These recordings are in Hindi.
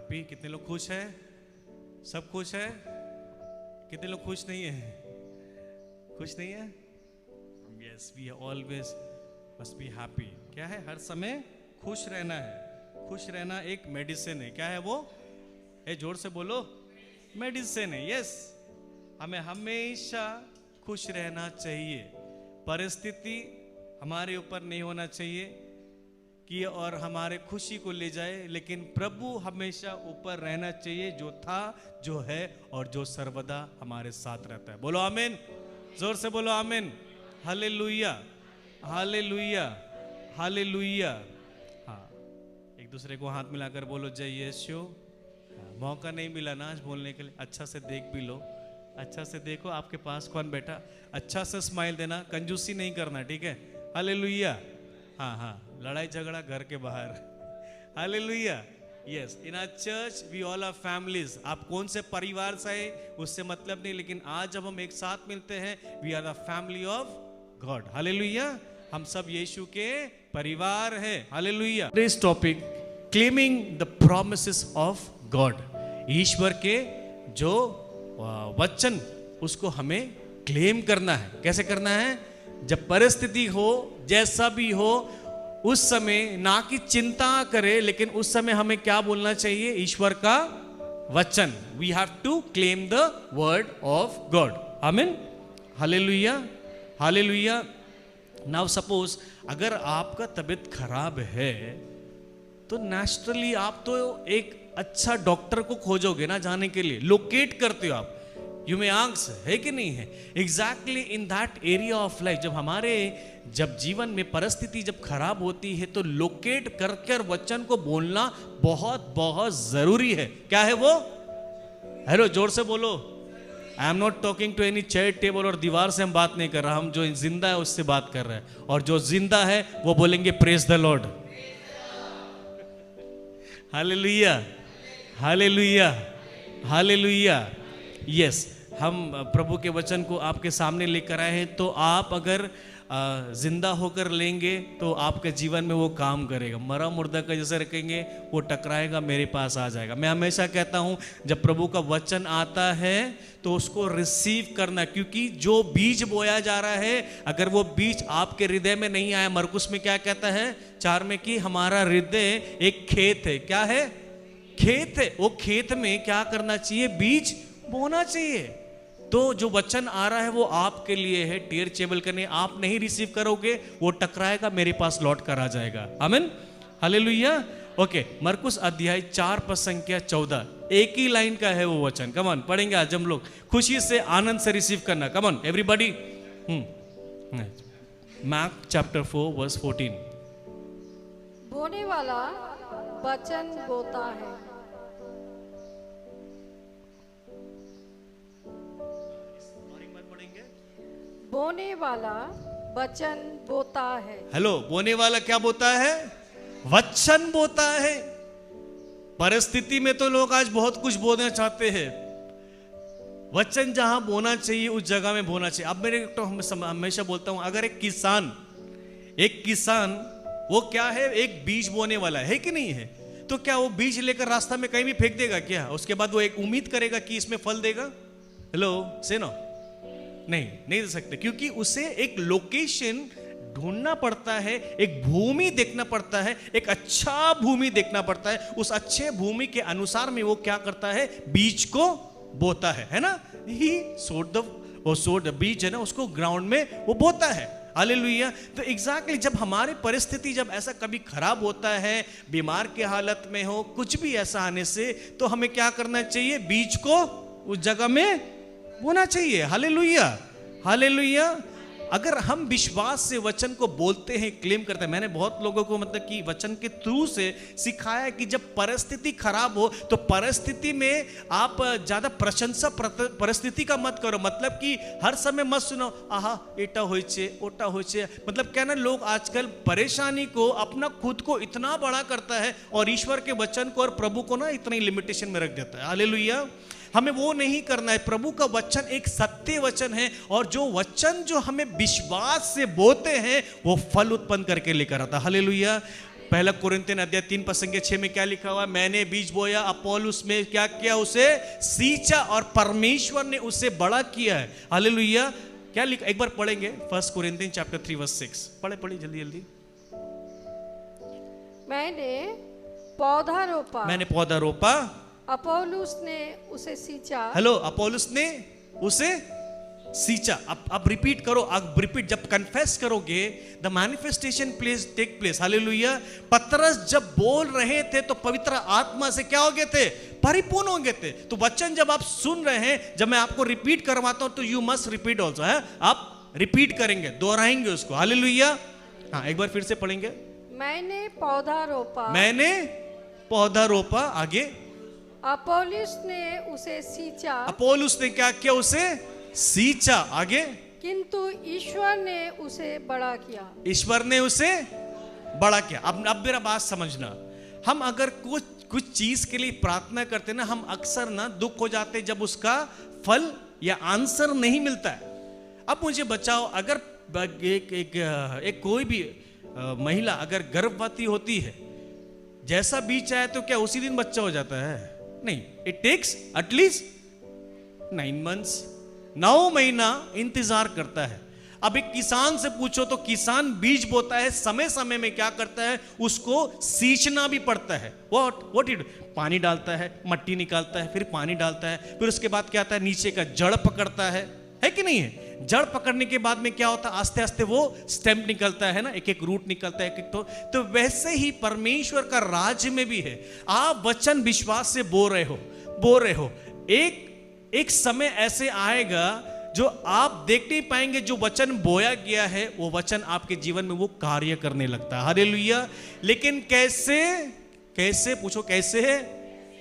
हैप्पी? कितने लोग खुश हैं? सब खुश है? कितने लोग खुश नहीं है? खुश नहीं है? Yes, we always must be happy. क्या है? हर समय खुश रहना है। खुश रहना एक मेडिसिन है। क्या है वो? जोर से बोलो, मेडिसिन है। यस, हमें हमेशा खुश रहना चाहिए। परिस्थिति हमारे ऊपर नहीं होना चाहिए कि और हमारे खुशी को ले जाए, लेकिन प्रभु हमेशा ऊपर रहना चाहिए, जो था, जो है और जो सर्वदा हमारे साथ रहता है। बोलो आमीन, जोर से बोलो आमीन। Hallelujah, hallelujah, hallelujah. हाँ, एक दूसरे को हाथ मिलाकर बोलो जय यीशु। मौका नहीं मिला ना आज बोलने के लिए, अच्छा से देख भी लो, अच्छा से देखो आपके पास कौन बैठा, अच्छा से स्माइल देना, कंजूसी नहीं करना, ठीक है? हालेलुया। हाँ हाँ, लड़ाई झगड़ा घर के बाहर। Hallelujah. Yes, in our church we all are families. आप कौन से परिवार से आए उससे मतलब नहीं, लेकिन आज जब हम एक साथ मिलते हैं, we are the family of God. Hallelujah, हम सब यीशु के परिवार हैं। Hallelujah. This topic, claiming the promises of God. ईश्वर के जो वचन, उसको हमें क्लेम करना है। कैसे करना है? जब परिस्थिति हो, जैसा भी हो, उस समय ना कि चिंता करे, लेकिन उस समय हमें क्या बोलना चाहिए? ईश्वर का वचन। We have to claim the word of God. आमीन, हालेलुया, हालेलुया। नाउ सपोज अगर आपका तबीयत खराब है तो नेचुरली आप तो एक अच्छा डॉक्टर को खोजोगे ना जाने के लिए, लोकेट करते हो आप। यू मे आस्क, है कि नहीं है? Exactly in that area of life, जब जीवन में परिस्थिति जब खराब होती है तो लोकेट कर कर वचन को बोलना बहुत बहुत जरूरी है। क्या है वो? हेलो, जोर से बोलो। I am not talking to any chair table और दीवार से हम बात नहीं कर रहा, हम जो जिंदा है उससे बात कर रहे हैं, और जो जिंदा है वो बोलेंगे praise the Lord. Hallelujah, hallelujah, hallelujah. Yes, हम प्रभु के वचन को आपके सामने लेकर आए हैं, तो आप अगर जिंदा होकर लेंगे तो आपके जीवन में वो काम करेगा। मरा मुर्दा का जैसे रखेंगे, वो टकराएगा, मेरे पास आ जाएगा। मैं हमेशा कहता हूं, जब प्रभु का वचन आता है तो उसको रिसीव करना, क्योंकि जो बीज बोया जा रहा है, अगर वो बीज आपके हृदय में नहीं आया, मरकुस में क्या कहता है 4 में कि हमारा हृदय एक खेत है। क्या है? खेत है। वो खेत में क्या करना चाहिए? बीज बोना चाहिए। तो जो वचन आ रहा है वो आपके लिए है, टीयर चेबल करने। आप नहीं रिसीव करोगे, वो टकराएगा, मेरे पास लौट कर आ जाएगा। आमीन, हालेलुया। ओके, मरकुस अध्याय 4 पद संख्या 14, एक ही लाइन का है वो वचन। कम ऑन, पढ़ेंगे आज हम लोग, खुशी से आनंद से रिसीव करना। Come on everybody. Mark chapter 4 verse 14। बोने वाला वचन बोता है। बोने वाला वचन बोता है। हेलो, बोने वाला क्या बोता है? वचन बोता है। परिस्थिति में तो लोग आज बहुत कुछ बोलना चाहते हैं, वचन जहां बोना चाहिए उस जगह में बोना चाहिए। अब मेरे तो हमेशा बोलता हूं, अगर एक किसान वो क्या है? एक बीज बोने वाला है कि नहीं है? तो क्या वो बीज लेकर रास्ता में कहीं भी फेंक देगा क्या? उसके बाद वो एक उम्मीद करेगा कि इसमें फल देगा? हेलो, से नो, नहीं दे सकते, क्योंकि उसे एक लोकेशन ढूंढना पड़ता है, एक भूमि देखना पड़ता है, एक अच्छा भूमि देखना पड़ता है। उस अच्छे भूमि के अनुसार में वो क्या करता है? बीज को बोता है ना? ही सोड द बीज है ना, उसको ग्राउंड में वो बोता है। हालेलुया। तो एग्जैक्टली जब हमारी परिस्थिति जब ऐसा कभी खराब होता है, बीमार की हालत में हो, कुछ भी ऐसा आने से, तो हमें क्या करना चाहिए? बीज को उस जगह में बोना चाहिए। Hallelujah, hallelujah. अगर हम विश्वास से वचन को बोलते हैं, क्लेम करते हैं, मैंने बहुत लोगों को मतलब कि वचन के थ्रू से सिखाया कि जब परिस्थिति खराब हो तो परिस्थिति में आप ज्यादा प्रशंसा परिस्थिति का मत करो। मतलब कि हर समय मत सुनो, आहा एटा होइछे ओटा होइछे। मतलब क्या ना, लोग आजकल परेशानी को अपना खुद को इतना बड़ा करता है और ईश्वर के वचन को और प्रभु को ना इतनी लिमिटेशन में रख देता है। हालेलुया। हमें वो नहीं करना है। प्रभु का वचन एक सत्य वचन है, और जो वचन जो हमें विश्वास से बोते हैं वो फल उत्पन्न करके लेकर आता है। हालेलुया। पहला कुरिन्थियन अध्याय 3:6 में क्या लिखा हुआ है? मैंने बीज बोया, अपोलोस में क्या किया? उसे सींचा और परमेश्वर ने उसे बड़ा किया है। हालेलुया। क्या लिखा? एक बार पढ़ेंगे 1 कुरिन्थियन चैप्टर 3:6। पढ़े जल्दी जल्दी। मैंने पौधा रोपा, अपोलोस ने उसे सींचा। हेलो, अपोलोस ने उसे सींचा। अब रिपीट करो, अब रिपीट, जब कन्फेस करोगे the manifestation take place. Hallelujah. पतरस जब बोल रहे थे तो पवित्र आत्मा से क्या हो गए थे? परिपूर्ण हो गए थे। तो वचन जब आप सुन रहे हैं, जब मैं आपको रिपीट करवाता हूं तो यू मस्ट रिपीट ऑल्सो, है? आप रिपीट करेंगे, दोहराएंगे उसको। हालेलुया। हाँ, एक बार फिर से पढ़ेंगे। मैंने पौधा रोपा, आगे। अपोलोस ने उसे सींचा। अपोलोस ने क्या किया? उसे सींचा। आगे। किंतु ईश्वर ने उसे बड़ा किया। ईश्वर ने उसे बड़ा किया। अब मेरा बात समझना, हम अगर कुछ चीज के लिए प्रार्थना करते ना, हम अक्सर ना दुख हो जाते जब उसका फल या आंसर नहीं मिलता है। अब मुझे बचाओ, अगर एक कोई भी महिला अगर गर्भवती होती है, जैसा बीज आए तो क्या उसी दिन बच्चा हो जाता है? नहीं, इट टेक्स एटलीस्ट 9 months, 9 महीना इंतजार करता है। अब एक किसान से पूछो तो किसान बीज बोता है, समय समय में क्या करता है? उसको सींचना भी पड़ता है। व्हाट इट, पानी डालता है, मट्टी निकालता है, फिर पानी डालता है, फिर उसके बाद क्या आता है? नीचे का जड़ पकड़ता है कि नहीं है? जड़ पकड़ने के बाद में क्या होता है? आस्ते आस्ते वो स्टेम निकलता है ना, एक एक रूट निकलता है, एक तो वैसे ही परमेश्वर का राज्य में भी है। आप वचन विश्वास से बोल रहे हो, एक समय ऐसे आएगा जो आप देख नहीं पाएंगे, जो वचन बोया गया है वो वचन आपके जीवन में वो कार्य करने लगता है। हालेलुया। लेकिन कैसे पूछो, कैसे है?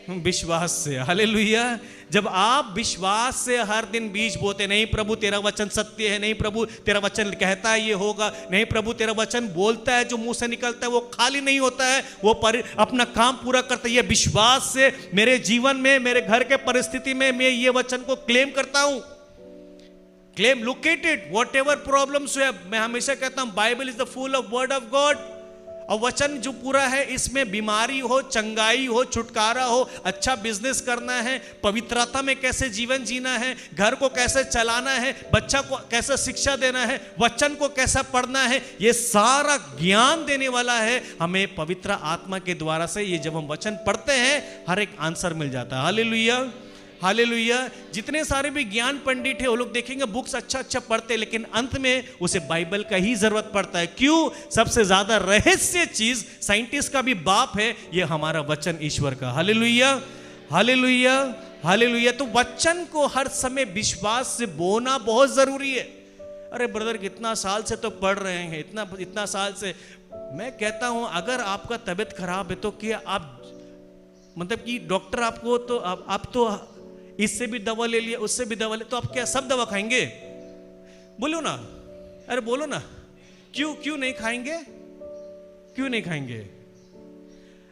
विश्वास से। हालेलुया। जब आप विश्वास से हर दिन बीज बोते, नहीं प्रभु तेरा वचन सत्य है, नहीं प्रभु तेरा वचन कहता है ये होगा, नहीं प्रभु तेरा वचन बोलता है, जो मुंह से निकलता है वो खाली नहीं होता है, वो अपना काम पूरा करता है। ये विश्वास से मेरे जीवन में, मेरे घर के परिस्थिति में मैं ये वचन को क्लेम करता हूं। Claim, look at it, what ever problems है। मैं हमेशा कहता हूं Bible is the full of word of God. और वचन जो पूरा है, इसमें बीमारी हो, चंगाई हो, छुटकारा हो, अच्छा बिजनेस करना है, पवित्रता में कैसे जीवन जीना है, घर को कैसे चलाना है, बच्चा को कैसे शिक्षा देना है, वचन को कैसा पढ़ना है, ये सारा ज्ञान देने वाला है हमें पवित्र आत्मा के द्वारा से। ये जब हम वचन पढ़ते हैं हर एक आंसर मिल जाता है। हालेलुया। हालेलुया। जितने सारे भी ज्ञान पंडित है वो लोग देखेंगे बुक्स अच्छा पढ़ते, लेकिन अंत में उसे बाइबल का ही जरूरत पड़ता है। क्यों? सबसे ज्यादा रहस्य चीज साइंटिस्ट का भी बाप है, ये हमारा वचन ईश्वर का। हालेलुया। हालेलुया। हालेलुया। तो वचन को हर समय विश्वास से बोना बहुत जरूरी है। अरे ब्रदर, कितना साल से तो पढ़ रहे हैं, इतना साल से। मैं कहता हूं अगर आपका तबीयत खराब है तो क्या आप, मतलब कि डॉक्टर आपको तो आप तो इससे भी दवा ले लिया, उससे भी दवा ले, तो आप क्या सब दवा खाएंगे? बोलो ना, अरे बोलो ना, क्यों नहीं खाएंगे? क्यों नहीं खाएंगे?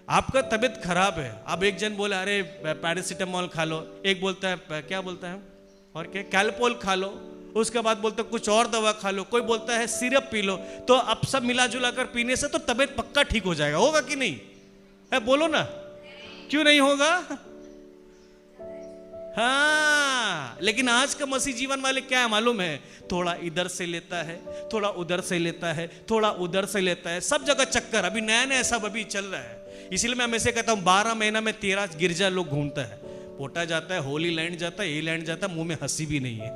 आपका तबीयत खराब है, अब एक जन बोला अरे पैरासिटामोल खा लो, एक बोलता है क्या बोलता है और क्या कैल्पोल खा लो, उसके बाद बोलता है कुछ और दवा खा लो, कोई बोलता है सिरप पी लो। तो अब सब मिला जुला कर पीने से तो तबीयत पक्का ठीक हो जाएगा, होगा कि नहीं? है, बोलो ना, क्यों नहीं होगा? हाँ, लेकिन आज का मसीह जीवन वाले क्या है मालूम है? थोड़ा इधर से लेता है, थोड़ा उधर से लेता है, थोड़ा उधर से लेता है, सब जगह चक्कर। अभी नया सब अभी चल रहा है। इसलिए मैं हमेशा कहता हूं 12 महीना में 13 गिरजा लोग घूमता है, पोटा जाता है, होली लैंड जाता है, ये लैंड जाता है, मुंह में हंसी भी नहीं है।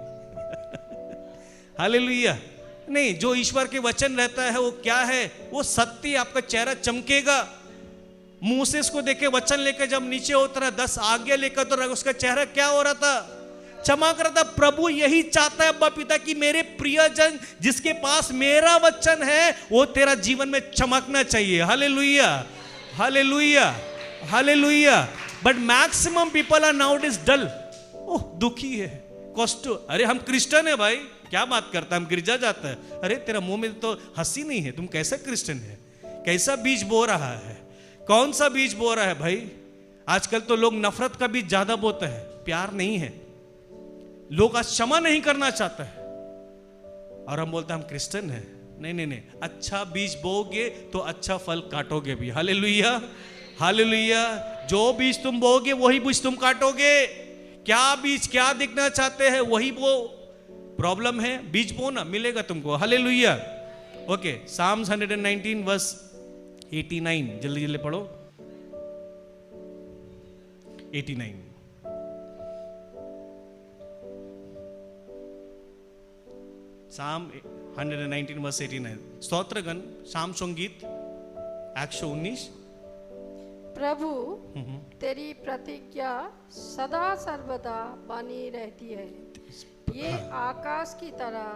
हालेलुया। नहीं, जो ईश्वर के वचन रहता है वो क्या है? वो सत्य, आपका चेहरा चमकेगा। मूसे को देखे वचन लेकर जब नीचे उतरा, 10 आज्ञा लेकर, तो उसका चेहरा क्या हो रहा था? चमक रहा था। प्रभु यही चाहता है अब्बा पिता की मेरे प्रियजन जिसके पास मेरा वचन है वो तेरा जीवन में चमकना चाहिए। Hallelujah. Hallelujah. Hallelujah. But maximum people are nowadays dull. Oh, दुखी है, कष्ट। अरे हम क्रिश्चियन है भाई, क्या बात करता है, हम गिरजा जाता है। अरे तेरा मुंह में तो हंसी नहीं है, तुम कैसा क्रिश्चियन है? कैसा बीज बो रहा है? कौन सा बीज बो रहा है भाई? आजकल तो लोग नफरत का बीज ज्यादा बोते हैं, प्यार नहीं है। लोग आज क्षमा नहीं करना चाहता है और हम बोलते हैं हम क्रिश्चियन हैं। नहीं नहीं नहीं, अच्छा बीज बोओगे तो अच्छा फल काटोगे भी। Hallelujah hallelujah. जो बीज तुम बोओगे वही बीज तुम काटोगे। क्या बीज क्या दिखना चाहते हैं वही बो। प्रॉब्लम है बीज बो ना, मिलेगा तुमको। हालेलुया। ओके, साम्स 119 वर्स 89, जल्दी जल्दी पढ़ो। 89 साम 119 वर्स 89। स्तोत्रगण शाम संगीत 119। प्रभु तेरी प्रतिज्ञा सदा सर्वदा बनी रहती है, ये आकाश की तरह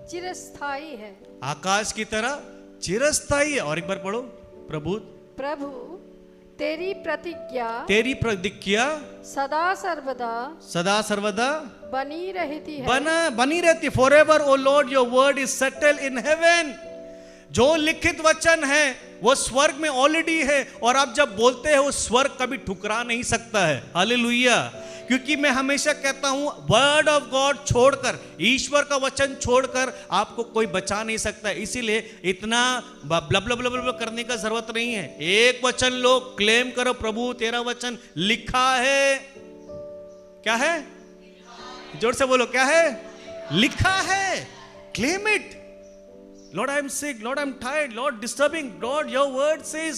चिरस्थायी है। आकाश की तरह चिरस्थायी है। और एक बार पढ़ो। प्रभु प्रभु तेरी प्रतिज्ञा सदा सर्वदा बनी रहती है, बनी रहती। Forever O Lord your word is settle in heaven. जो लिखित वचन है वो स्वर्ग में ऑलरेडी है, और आप जब बोलते हैं वो स्वर्ग कभी ठुकरा नहीं सकता है। हालेलुया। क्योंकि मैं हमेशा कहता हूं वर्ड ऑफ गॉड छोड़कर, ईश्वर का वचन छोड़कर आपको कोई बचा नहीं सकता। इसीलिए इतना ब्लब करने का जरूरत नहीं है। एक वचन लो, क्लेम करो, प्रभु तेरा वचन लिखा है। क्या है? जोर से बोलो, क्या है? लिखा है। Claim it. Lord, I am sick. Lord, I am tired. Lord, disturbing. Lord, your word says.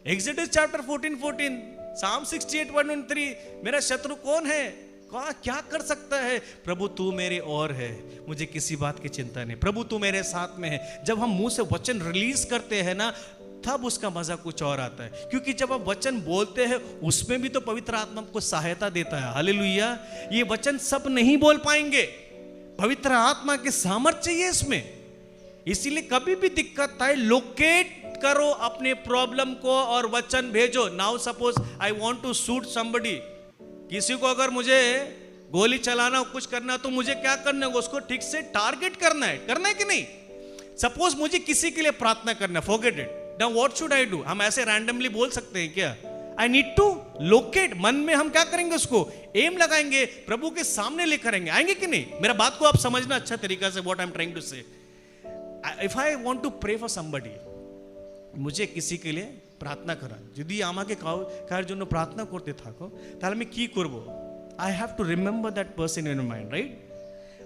Exodus chapter 14:14. Psalm 68:1-3. मेरा शत्रु कौन है? क्या कर सकता है? प्रभु तू मेरे और है, मुझे किसी बात की चिंता नहीं। प्रभु तू मेरे साथ में है। जब हम मुंह से वचन रिलीज करते हैं ना, तब उसका मजा कुछ और आता है। क्योंकि जब आप वचन बोलते हैं उसमें भी तो पवित्र आत्मा को सहायता देता है। हालेलुया। ये वचन सब नहीं बोल पाएंगे, पवित्र आत्मा के सामर्थ्य चाहिए इसमें। इसीलिए कभी भी दिक्कत आए, लोकेट करो अपने प्रॉब्लम को और वचन भेजो। Now suppose I want to shoot somebody. किसी को अगर मुझे गोली चलाना, कुछ करना, तो मुझे क्या करना है? उसको ठीक से टारगेट करना है कि नहीं? सपोज मुझे किसी के लिए प्रार्थना करना है, forget it. Now what should I do? हम ऐसे रैंडमली बोल सकते हैं क्या? I need to locate. मन में हम क्या करेंगे? उसको एम लगाएंगे, प्रभु के सामने लेकर आएंगे कि नहीं? मेरा बात को आप समझना अच्छा तरीका से, what I am trying to say. If I want to pray for somebody, मुझे किसी के लिए प्रार्थना करा, যদি আমাকে কার জন্য প্রার্থনা করতে থাকো, তাহলে আমি কি করব? I have to remember that person in my mind, right?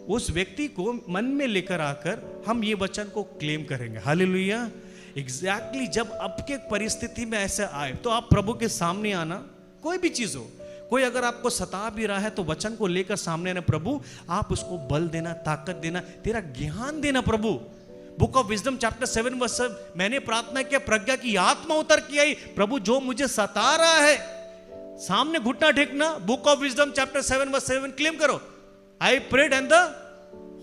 उस व्यक्ति को मन में लेकर आकर हम ये वचन को क्लेम करेंगे। हालेलुया। एग्जैक्टली जब आपके परिस्थिति में ऐसा आए तो आप प्रभु के सामने आना। कोई भी चीज हो, कोई अगर आपको सता भी रहा है तो वचन को लेकर सामने आना। प्रभु आप उसको बल देना, ताकत देना, तेरा ज्ञान देना। प्रभु Book of Wisdom chapter 7 verse 7, मैंने प्रार्थना किया, प्रज्ञा की आत्मा उतर के आई। प्रभु जो मुझे सता रहा है, सामने घुटना टेकना। Book of Wisdom chapter 7 verse 7 claim करो, I prayed and the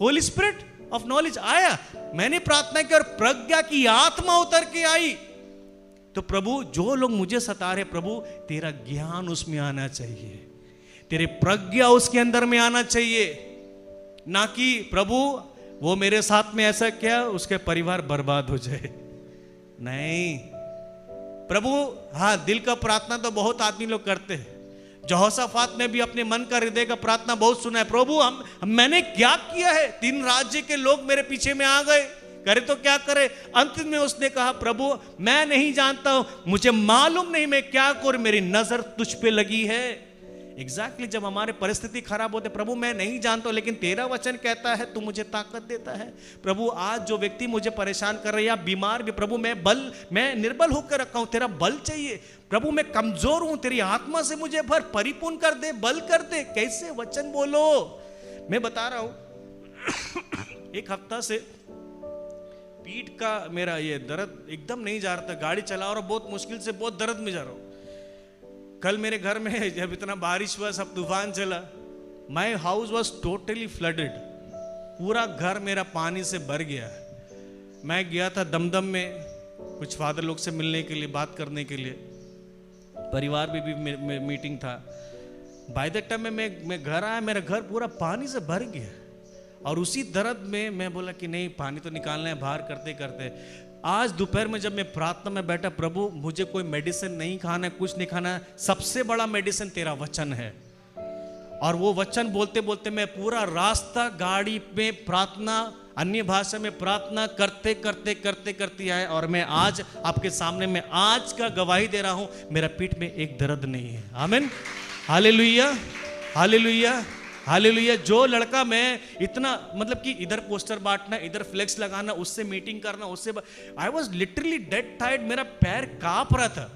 Holy Spirit of knowledge आया। मैंने प्रार्थना की और प्रज्ञा की आत्मा उतर के आई। तो प्रभु जो लोग मुझे सता रहे, प्रभु तेरा ज्ञान उसमें आना चाहिए, तेरे प्रज्ञा उसके अंदर में आना चाहिए। ना कि प्रभु वो मेरे साथ में ऐसा क्या, उसके परिवार बर्बाद हो जाए। नहीं प्रभु, हाँ दिल का प्रार्थना तो बहुत आदमी लोग करते हैं। यहोशाफात ने भी अपने मन का हृदय का प्रार्थना बहुत सुना है। प्रभु मैंने क्या किया है? 3 राज्य के लोग मेरे पीछे में आ गए, करे तो क्या करे? अंत में उसने कहा, प्रभु मैं नहीं जानता हूं, मुझे मालूम नहीं मैं क्या करूं, मेरी नजर तुझ पे लगी है। एग्जैक्टली जब हमारे परिस्थिति खराब होते, प्रभु मैं नहीं जानता हूं, लेकिन तेरा वचन कहता है, तू मुझे ताकत देता है। प्रभु आज जो व्यक्ति मुझे परेशान कर रहे हैं या बीमार भी, प्रभु मैं निर्बल होकर रखा हूं, तेरा बल चाहिए। प्रभु मैं कमजोर हूं, तेरी आत्मा से मुझे भर, परिपूर्ण कर दे, बल कर दे। कैसे वचन बोलो? मैं बता रहा हूं एक हफ्ता से पीठ का मेरा ये दर्द एकदम नहीं जा रहा था। गाड़ी चला और बहुत मुश्किल से बहुत दर्द में जा रहा हूं। कल मेरे घर में जब इतना बारिश हुआ, सब तूफान चला, my house was totally flooded. पूरा घर मेरा पानी से भर गया। मैं गया था दमदम में कुछ फादर लोग से मिलने के लिए, बात करने के लिए, परिवार में भी मीटिंग था। बाय द टाइम मैं घर आया, मेरा घर पूरा पानी से भर गया। और उसी दर्द में मैं बोला कि नहीं, पानी तो निकालना है बाहर करते करते। आज दोपहर में जब मैं प्रार्थना में बैठा, प्रभु मुझे कोई मेडिसिन नहीं खाना है, कुछ नहीं खाना है, सबसे बड़ा मेडिसिन तेरा वचन है। और वो वचन बोलते बोलते मैं पूरा रास्ता गाड़ी में प्रार्थना अन्य भाषा में प्रार्थना करते करते करते करती है, और मैं आज आपके सामने में आज का गवाही दे रहा हूं, मेरा पीठ में एक दर्द नहीं है। आमीन, हालेलुया, हालेलुया, हालेलुया। जो लड़का मैं इतना मतलब कि इधर पोस्टर बांटना, इधर फ्लेक्स लगाना, उससे मीटिंग करना, उससे I was literally dead tired, मेरा पैर कांप रहा था,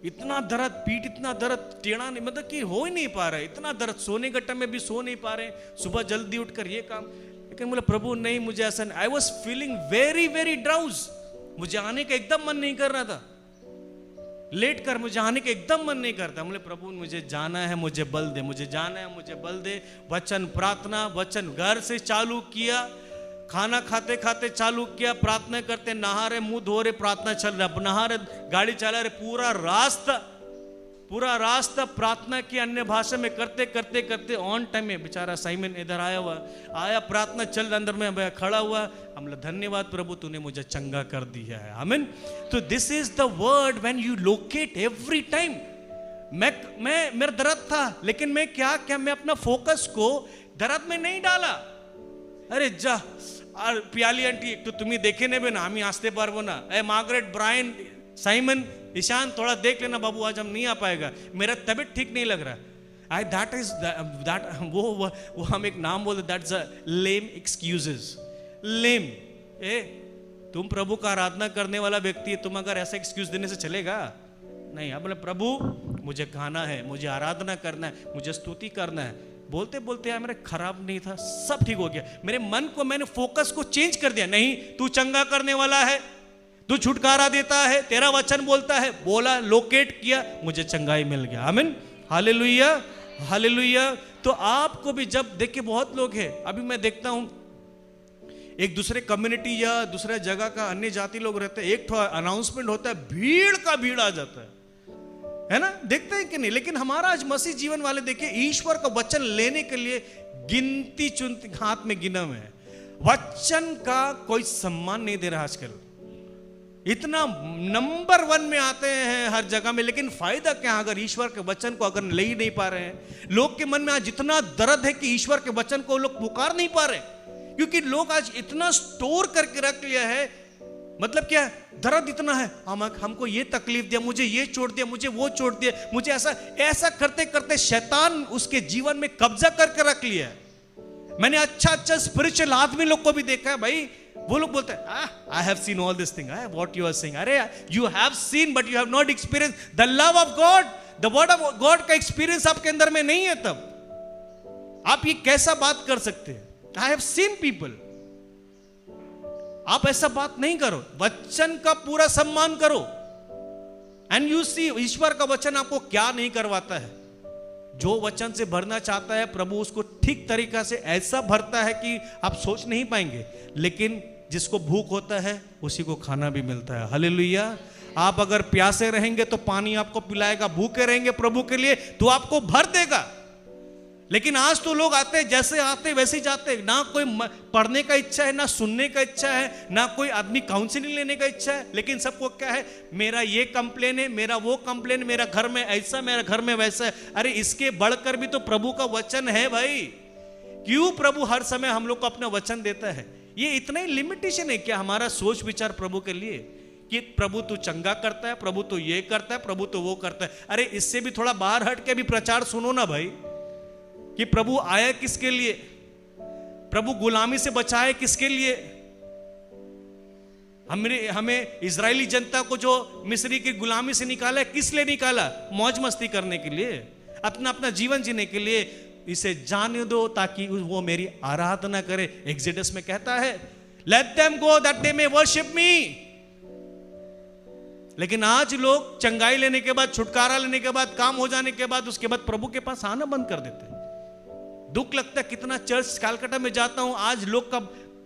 इतना दर्द, पीठ इतना दर्द, टेढ़ा नहीं, मतलब कि हो ही नहीं पा रहा है, इतना दर्द, सोने का टाइम में भी सो नहीं पा रहे, सुबह जल्दी उठकर ये काम। लेकिन बोले प्रभु नहीं, मुझे ऐसा नहीं, I was feeling very very drowse, मुझे आने का एकदम मन नहीं कर रहा था, लेट कर मुझे आने का एकदम मन नहीं करता। बोले प्रभु मुझे जाना है, मुझे बल दे, मुझे जाना है, मुझे बल दे। वचन प्रार्थना, वचन घर से चालू किया, खाना खाते खाते चालू किया, प्रार्थना करते, नहा रहे, मुंह धो रहे, प्रार्थना चल रहा, नहा रहे, गाड़ी चला रहे, पूरा रास्ता प्रार्थना की, अन्य भाषा में करते करते करते ऑन टाइम में बेचारा साइमन इधर आया, प्रार्थना चल रहा, अंदर में खड़ा हुआ, हम लोग धन्यवाद प्रभु तूने मुझे चंगा कर दिया है। आमीन। तो this is the word when you locate every time. मैं मेरा दर्द था, लेकिन मैं क्या मैं अपना फोकस को दर्द में नहीं डाला। अरे जा पियाली आंटी तो तुम्हें देखे नहीं बे ना, हमें आस्ते पारबो ना, मार्गरेट, ब्रायन, साइमन, ईशान थोड़ा देख लेना बाबू, आज हम नहीं आ पाएगा, मेरा तबीयत ठीक नहीं लग रहा। वो हम एक नाम बोलते, दैट्स अ लेम एक्सक्यूजेस। लेम, तुम प्रभु का आराधना करने वाला व्यक्ति है, तुम अगर ऐसा एक्सक्यूज देने से चलेगा नहीं। अब बोले प्रभु मुझे गाना है, मुझे आराधना करना है, मुझे स्तुति करना है, बोलते बोलते यार मेरा खराब नहीं था, सब ठीक हो गया। मेरे मन को, मैंने फोकस को चेंज कर दिया, नहीं तू चंगा करने वाला है, तू छुटकारा देता है, तेरा वचन बोलता है, बोला, लोकेट किया, मुझे चंगाई मिल गया। आमीन, हालेलुया, हालेलुया। तो आपको भी जब देखिए, बहुत लोग हैं, अभी मैं देखता हूं एक दूसरे कम्युनिटी या दूसरे जगह का अन्य जाति लोग रहते हैं, एक तो अनाउंसमेंट होता है, भीड़ का भीड़ आ जाता है ना, देखते हैं कि नहीं। लेकिन हमारा आज मसीह जीवन वाले देखिए, ईश्वर का वचन लेने के लिए गिनती चुनती हाथ में गिना हुआ है, वचन का कोई सम्मान नहीं दे रहा आजकल, इतना नंबर 1 में आते हैं हर जगह में, लेकिन फायदा क्या अगर ईश्वर के वचन को अगर ले ही नहीं पा रहे हैं। लोग के मन में आज इतना दर्द है कि ईश्वर के वचन को लोग पुकार नहीं पा रहे, क्योंकि लोग आज इतना स्टोर करके रख लिया है। मतलब क्या, दर्द इतना है, हमको ये तकलीफ दिया, मुझे ये चोट दिया, मुझे वो चोट दिया, मुझे ऐसा करते करते शैतान उसके जीवन में कब्जा करके रख लिया है। मैंने अच्छा स्पिरिचुअल आदमी लोग को भी देखा है भाई, वो लोग बोलते हैं I have seen all this thing, what you are saying, अरे you have seen but you have not experience the love of God, the word of God का एक्सपीरियंस आपके अंदर में नहीं है, तब आप ये कैसा बात कर सकते हैं। आई हैव सीन पीपल, आप ऐसा बात नहीं करो, वचन का पूरा सम्मान करो। एंड यू सी, ईश्वर का वचन आपको क्या नहीं करवाता है, जो वचन से भरना चाहता है प्रभु उसको ठीक तरीका से ऐसा भरता है कि आप सोच नहीं पाएंगे। लेकिन जिसको भूख होता है उसी को खाना भी मिलता है। हालेलुया। आप अगर प्यासे रहेंगे तो पानी आपको पिलाएगा, भूखे रहेंगे प्रभु के लिए तो आपको भर देगा। लेकिन आज तो लोग आते हैं, जैसे आते वैसे ही जाते हैं, ना कोई पढ़ने का इच्छा है, ना सुनने का इच्छा है, ना कोई आदमी काउंसलिंग लेने का इच्छा है। लेकिन सबको क्या है, मेरा ये कंप्लेन है, मेरा वो कंप्लेन, मेरा घर में ऐसा, मेरा घर में वैसा है। अरे इसके बढ़कर भी तो प्रभु का वचन है भाई। क्यों प्रभु हर समय हम लोग को अपना वचन देता है? ये इतना ही लिमिटेशन है क्या हमारा सोच विचार प्रभु के लिए, कि प्रभु तू चंगा करता है, प्रभु तो ये करता है, प्रभु तो वो करता है। अरे इससे भी थोड़ा बाहर हट के भी प्रचार सुनो ना भाई, कि प्रभु आया किसके लिए, प्रभु गुलामी से बचाए किसके लिए। हमें इजरायली जनता को जो मिस्री की गुलामी से निकाला, किस लिए निकाला? मौज मस्ती करने के लिए, अपना अपना जीवन जीने के लिए। इसे जाने दो ताकि वो मेरी आराधना करे। एक्सोडस में कहता है, let them go that they may worship me. लेकिन आज लोग चंगाई लेने के बाद, छुटकारा लेने के बाद, काम हो जाने के बाद, उसके बाद प्रभु के पास आना बंद कर देते हैं। दुख लगता है, कितना चर्च कलकत्ता में जाता हूं, आज लोग का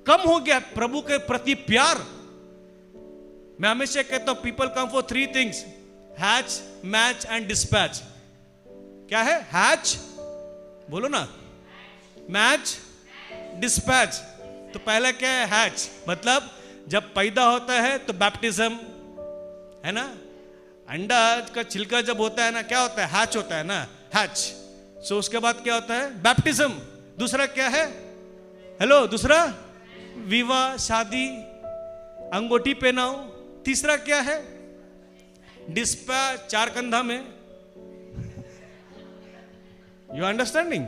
कम हो गया प्रभु के प्रति प्यार। मैं हमेशा कहता हूं, people come for 3 things, hatch, match and dispatch. क्या है? हैच, बोलो ना, मैच, डिस्पैच। तो पहला क्या है? हैच, मतलब जब पैदा होता है तो बैप्टिज्म है ना, अंडा का छिलका जब होता है ना, क्या होता है? हैच होता है ना, हैच। सो उसके बाद क्या होता है? बैप्टिज्म। दूसरा क्या है? हेलो, दूसरा विवाह, शादी, अंगूठी पहनाओ। तीसरा क्या है? डिस्पैच, 4 कंधा में। You understanding?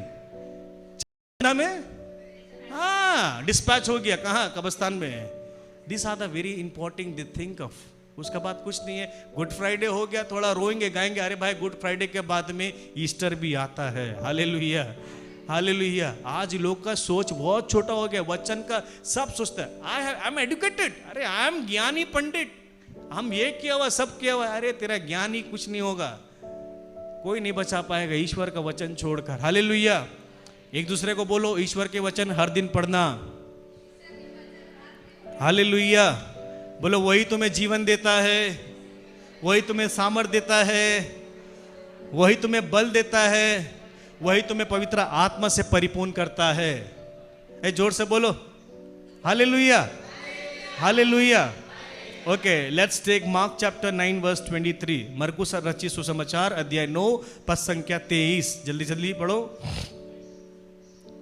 कंधा में, हाँ, डिस्पैच हो गया। कहाँ? कब्रिस्तान में। This are the very important they think of. उसके बाद कुछ नहीं है। गुड फ्राइडे हो गया, थोड़ा रोएंगे गाएंगे, अरे भाई गुड फ्राइडे के बाद में ईस्टर भी आता है। Hallelujah, hallelujah. आज लोग का सोच बहुत छोटा हो गया। वचन का सब सोचता है आई एम एजुकेटेड, अरे आई एम ज्ञानी पंडित, हम ये किया हुआ सब किया हुआ। अरे तेरा ज्ञान ही कुछ नहीं होगा, कोई नहीं बचा पाएगा ईश्वर का वचन छोड़कर। हालेलुया। एक दूसरे को बोलो, ईश्वर के वचन हर दिन पढ़ना। हालेलुया। बोलो, वही तुम्हें जीवन देता है, वही तुम्हें सामर्थ देता है, वही तुम्हें बल देता है, वही तुम्हें पवित्र आत्मा से परिपूर्ण करता है। ए जोर से बोलो hallelujah, hallelujah. Okay, let's take Mark chapter 9 verse 23। मरकुस रचित सुसमाचार अध्याय 9 पद संख्या 23। जल्दी जल्दी पढ़ो।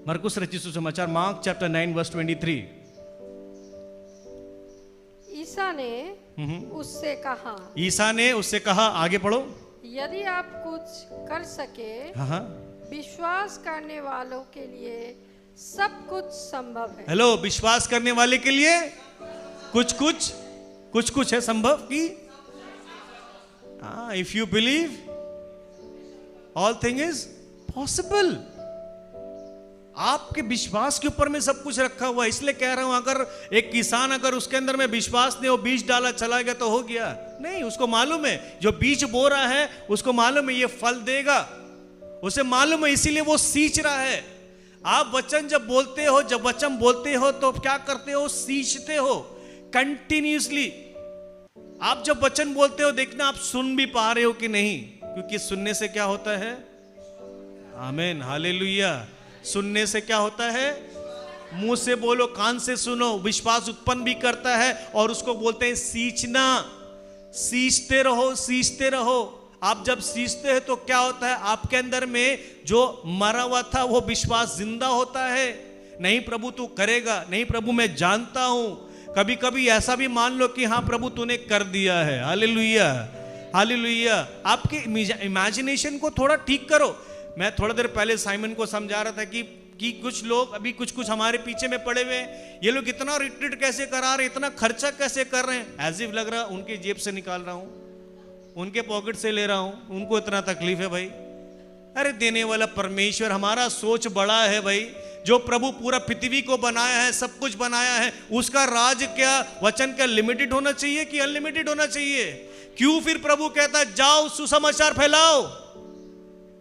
मरकुस रचित सुसमाचार मार्क चैप्टर 9 वर्स 23। ईसा ने उससे कहा, ईसा ने उससे कहा, आगे पढ़ो। यदि आप कुछ कर सके, हाँ, विश्वास करने वालों के लिए सब कुछ संभव है। हेलो, विश्वास करने वाले के लिए कुछ कुछ है संभव की। If you believe all thing is possible. आपके विश्वास के ऊपर में सब कुछ रखा हुआ है। इसलिए कह रहा हूं, अगर एक किसान अगर उसके अंदर में विश्वास नहीं हो, बीज डाला चला गया तो हो गया नहीं। उसको मालूम है जो बीज बो रहा है, उसको मालूम है ये फल देगा, उसे मालूम है, इसीलिए वो सींच रहा है। आप वचन जब बोलते हो, जब वचन बोलते हो तो क्या करते हो? सींचते हो कंटिन्यूसली। आप जब वचन बोलते हो, देखना आप सुन भी पा रहे हो कि नहीं, क्योंकि सुनने से क्या होता है? आमीन, हालेलुया। सुनने से क्या होता है? मुंह से बोलो, कान से सुनो, विश्वास उत्पन्न भी करता है। और उसको बोलते हैं सींचना। सींचते रहो, सींचते रहो। आप जब सींचते हैं तो क्या होता है? आपके अंदर में जो मरा हुआ था वो विश्वास जिंदा होता है। नहीं प्रभु तू करेगा, नहीं प्रभु मैं जानता हूं। कभी कभी ऐसा भी मान लो कि हाँ प्रभु तूने कर दिया है। Hallelujah, hallelujah. आपके इमेजिनेशन को थोड़ा ठीक करो। मैं थोड़ा देर पहले साइमन को समझा रहा था कि कुछ लोग अभी कुछ हमारे पीछे में पड़े हुए हैं। ये लोग इतना रिट्रीट कैसे करा रहे, इतना खर्चा कैसे कर रहे हैं? एज इफ लग रहा उनकी जेब से निकाल रहा हूं, उनके पॉकेट से ले रहा हूं, उनको इतना तकलीफ है भाई। अरे देने वाला परमेश्वर, हमारा सोच बड़ा है भाई। जो प्रभु पूरा पृथ्वी को बनाया है, सब कुछ बनाया है, उसका राज क्या वचन का लिमिटेड होना चाहिए कि अनलिमिटेड होना चाहिए? क्यों फिर प्रभु कहता है जाओ सुसमाचार फैलाओ,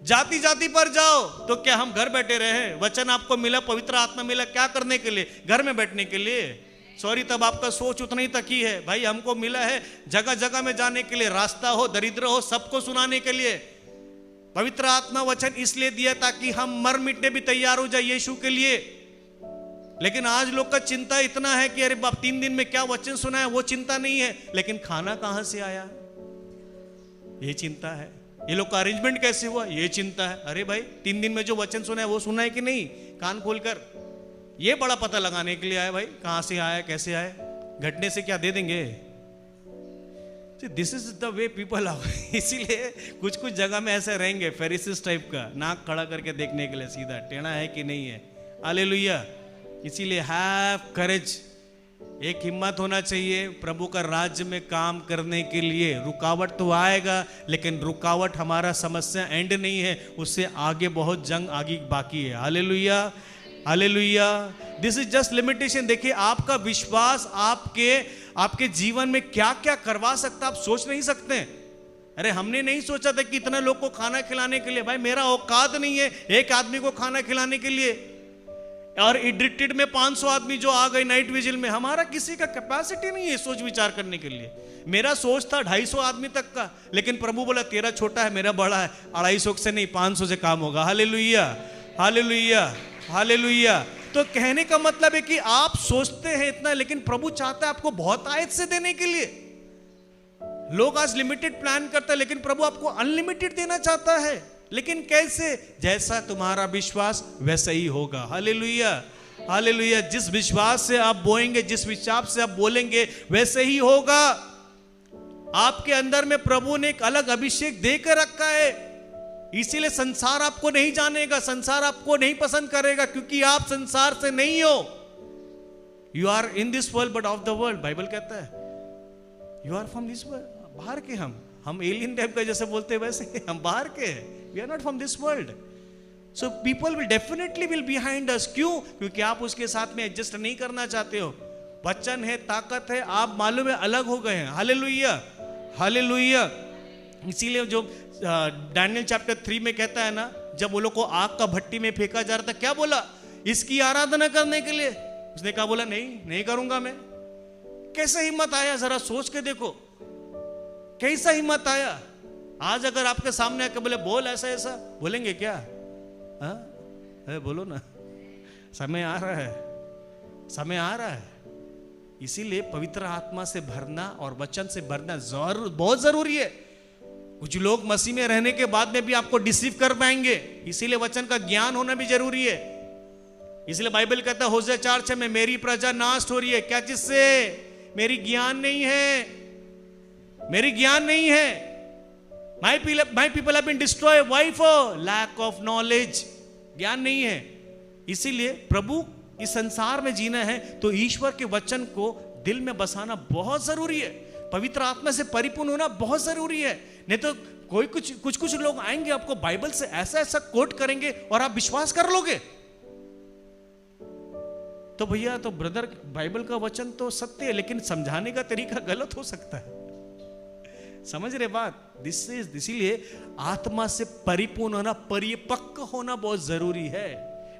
जाति जाति पर जाओ। तो क्या हम घर बैठे रहे? वचन आपको मिला, पवित्र आत्मा मिला, क्या करने के लिए? घर में बैठने के लिए? सॉरी, तब आपका सोच उतना ही तक ही है भाई। हमको मिला है जगह जगह में जाने के लिए, रास्ता हो, दरिद्र हो, सबको सुनाने के लिए। पवित्र आत्मा वचन इसलिए दिया ताकि हम मर मिटने भी तैयार हो जाए यीशु के लिए। लेकिन आज लोग का चिंता इतना है कि अरे बाप 3 दिन में क्या वचन सुना है, वो चिंता नहीं है। लेकिन खाना कहां से आया, ये चिंता है। ये लोग का अरेंजमेंट कैसे हुआ, ये चिंता है। अरे भाई 3 दिन में जो वचन सुना है वो सुना है कि नहीं? कान खोलकर ये बड़ा पता लगाने के लिए आया भाई, कहां से आया, कैसे आया, घटने से क्या दे देंगे? This is the way people are. इसीलिए कुछ कुछ जगह में ऐसे रहेंगे फेरिसिस टाइप का, नाक खड़ा करके देखने के लिए सीधा टेढ़ा है कि नहीं है। हालेलुया। इसीलिए हैव करेज, एक हिम्मत होना चाहिए प्रभु का राज्य में काम करने के लिए। रुकावट तो आएगा, लेकिन रुकावट हमारा समस्या एंड नहीं है, उससे आगे बहुत जंग आगे बाकी है। Hallelujah, hallelujah. This is just limitation. देखिए आपका विश्वास आपके जीवन में क्या क्या करवा सकता, आप सोच नहीं सकते। अरे हमने नहीं सोचा था कि इतना लोग को खाना खिलाने के लिए, भाई मेरा औकात नहीं है एक आदमी को खाना खिलाने के लिए। और एडिक्टेड में 500 आदमी जो आ गए नाइट विजिल में, हमारा किसी का कैपेसिटी नहीं है सोच विचार करने के लिए। मेरा सोच था 250 आदमी तक का, लेकिन प्रभु बोला तेरा छोटा है मेरा बड़ा है, 250 से नहीं 500 से काम होगा। Hallelujah, hallelujah, hallelujah. तो कहने का मतलब है कि आप सोचते हैं इतना, लेकिन प्रभु चाहता है आपको बहुत आयत से देने के लिए। लोग आज लिमिटेड प्लान करते हैं, लेकिन प्रभु आपको अनलिमिटेड देना चाहता है। लेकिन कैसे? जैसा तुम्हारा विश्वास वैसा ही होगा। Hallelujah, hallelujah. जिस विश्वास से आप बोएंगे, जिस विश्वास से आप बोलेंगे, वैसे ही होगा। आपके अंदर में प्रभु ने एक अलग अभिषेक देकर रखा है, इसीलिए संसार आपको नहीं जानेगा, संसार आपको नहीं पसंद करेगा, क्योंकि आप संसार से नहीं हो। You are in this world but of the world. Bible कहता है you are from this world. बाहर के हम एलियन टाइप का जैसे बोलते हैं वैसे हम बाहर के हैं। We are not from this world. So people will definitely will behind us. क्यों? क्योंकि आप उसके साथ में एडजस्ट नहीं करना चाहते हो। वचन है, ताकत है, आप मालूम है अलग हो गए हैं। Hallelujah, hallelujah. इसीलिए जो डैनियल चैप्टर 3 में कहता है ना, जब वो लोग को आग का भट्टी में फेंका जा रहा था, क्या बोला? इसकी आराधना करने के लिए। उसने कहा, बोला नहीं करूंगा मैं। कैसे हिम्मत आया, जरा सोच के देखो, कैसा हिम्मत आया। आज अगर आपके सामने आके बोले बोल ऐसा ऐसा, बोलेंगे क्या? हाँ बोलो ना, समय आ रहा है, समय आ रहा है। इसीलिए पवित्र आत्मा से भरना और वचन से भरना बहुत जरूरी है। कुछ लोग मसीह में रहने के बाद में भी आपको डिसीव कर पाएंगे, इसीलिए वचन का ज्ञान होना भी जरूरी है। इसलिए बाइबल कहता है होशे 4:6 में, मेरी प्रजा नाश हो रही है। क्या चीज से? मेरी ज्ञान नहीं है, मेरी ज्ञान नहीं है। My people have been destroyed, why? For lack of knowledge. ज्ञान नहीं है। इसीलिए प्रभु इस संसार में जीना है तो ईश्वर के वचन को दिल में बसाना बहुत जरूरी है। पवित्र आत्मा से परिपूर्ण होना बहुत जरूरी है। नहीं तो कोई कुछ लोग आएंगे, आपको बाइबल से ऐसा ऐसा कोट करेंगे और आप विश्वास कर लोगे। तो भैया, तो ब्रदर, बाइबल का वचन तो सत्य है, लेकिन समझाने का तरीका गलत हो सकता है। समझ रहे बात? इसीलिए आत्मा से परिपूर्ण होना, परिपक्व होना बहुत जरूरी है।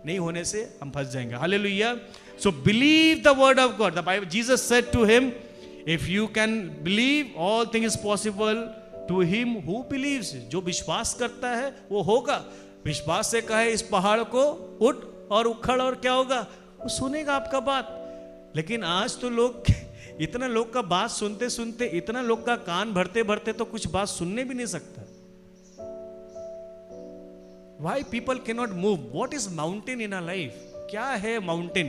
नहीं होने से हम फंस जाएंगे। Hallelujah. So believe the word of God. The Bible, Jesus said to him, if you can believe, all thing is possible to him who believes. जो विश्वास करता है वो होगा। विश्वास से कहे इस पहाड़ को उठ और उखड़, और क्या होगा? वो सुनेगा आपका बात। लेकिन आज तो लोग इतना लोग का बात सुनते सुनते, इतना लोग का कान भरते भरते तो कुछ बात सुनने भी नहीं सकता। Why people cannot move? What is mountain in our life? क्या है माउंटेन?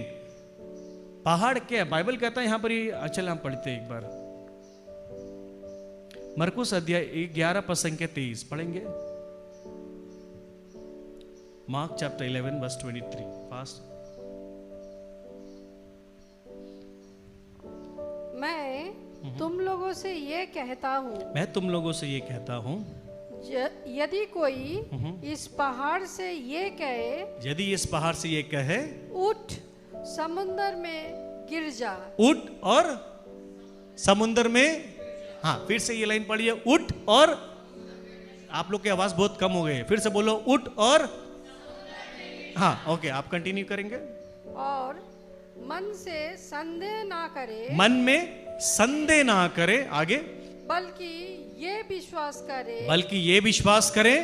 पहाड़ क्या है? बाइबल कहता है यहां पर ही। चल हम पढ़ते हैं एक बार, मरकुस अध्याय 11:23 पढ़ेंगे। Mark chapter 11:23 fast. मैं तुम लोगों से ये कहता हूँ, मैं तुम लोगों से ये कहता हूँ, यदि कोई इस पहाड़ से ये कहे, यदि इस पहाड़ से ये कहे, उठ समुद्र में गिर जा, उठ और समुद्र में। हाँ, फिर से ये लाइन पढ़िए, उठ और। आप लोग की आवाज बहुत कम हो गई है, फिर से बोलो, उठ और। हाँ ओके, आप कंटिन्यू करेंगे। और मन से संदेह ना करे, मन में संदेह ना करे, आगे, बल्कि ये विश्वास करे, बल्कि ये विश्वास करे,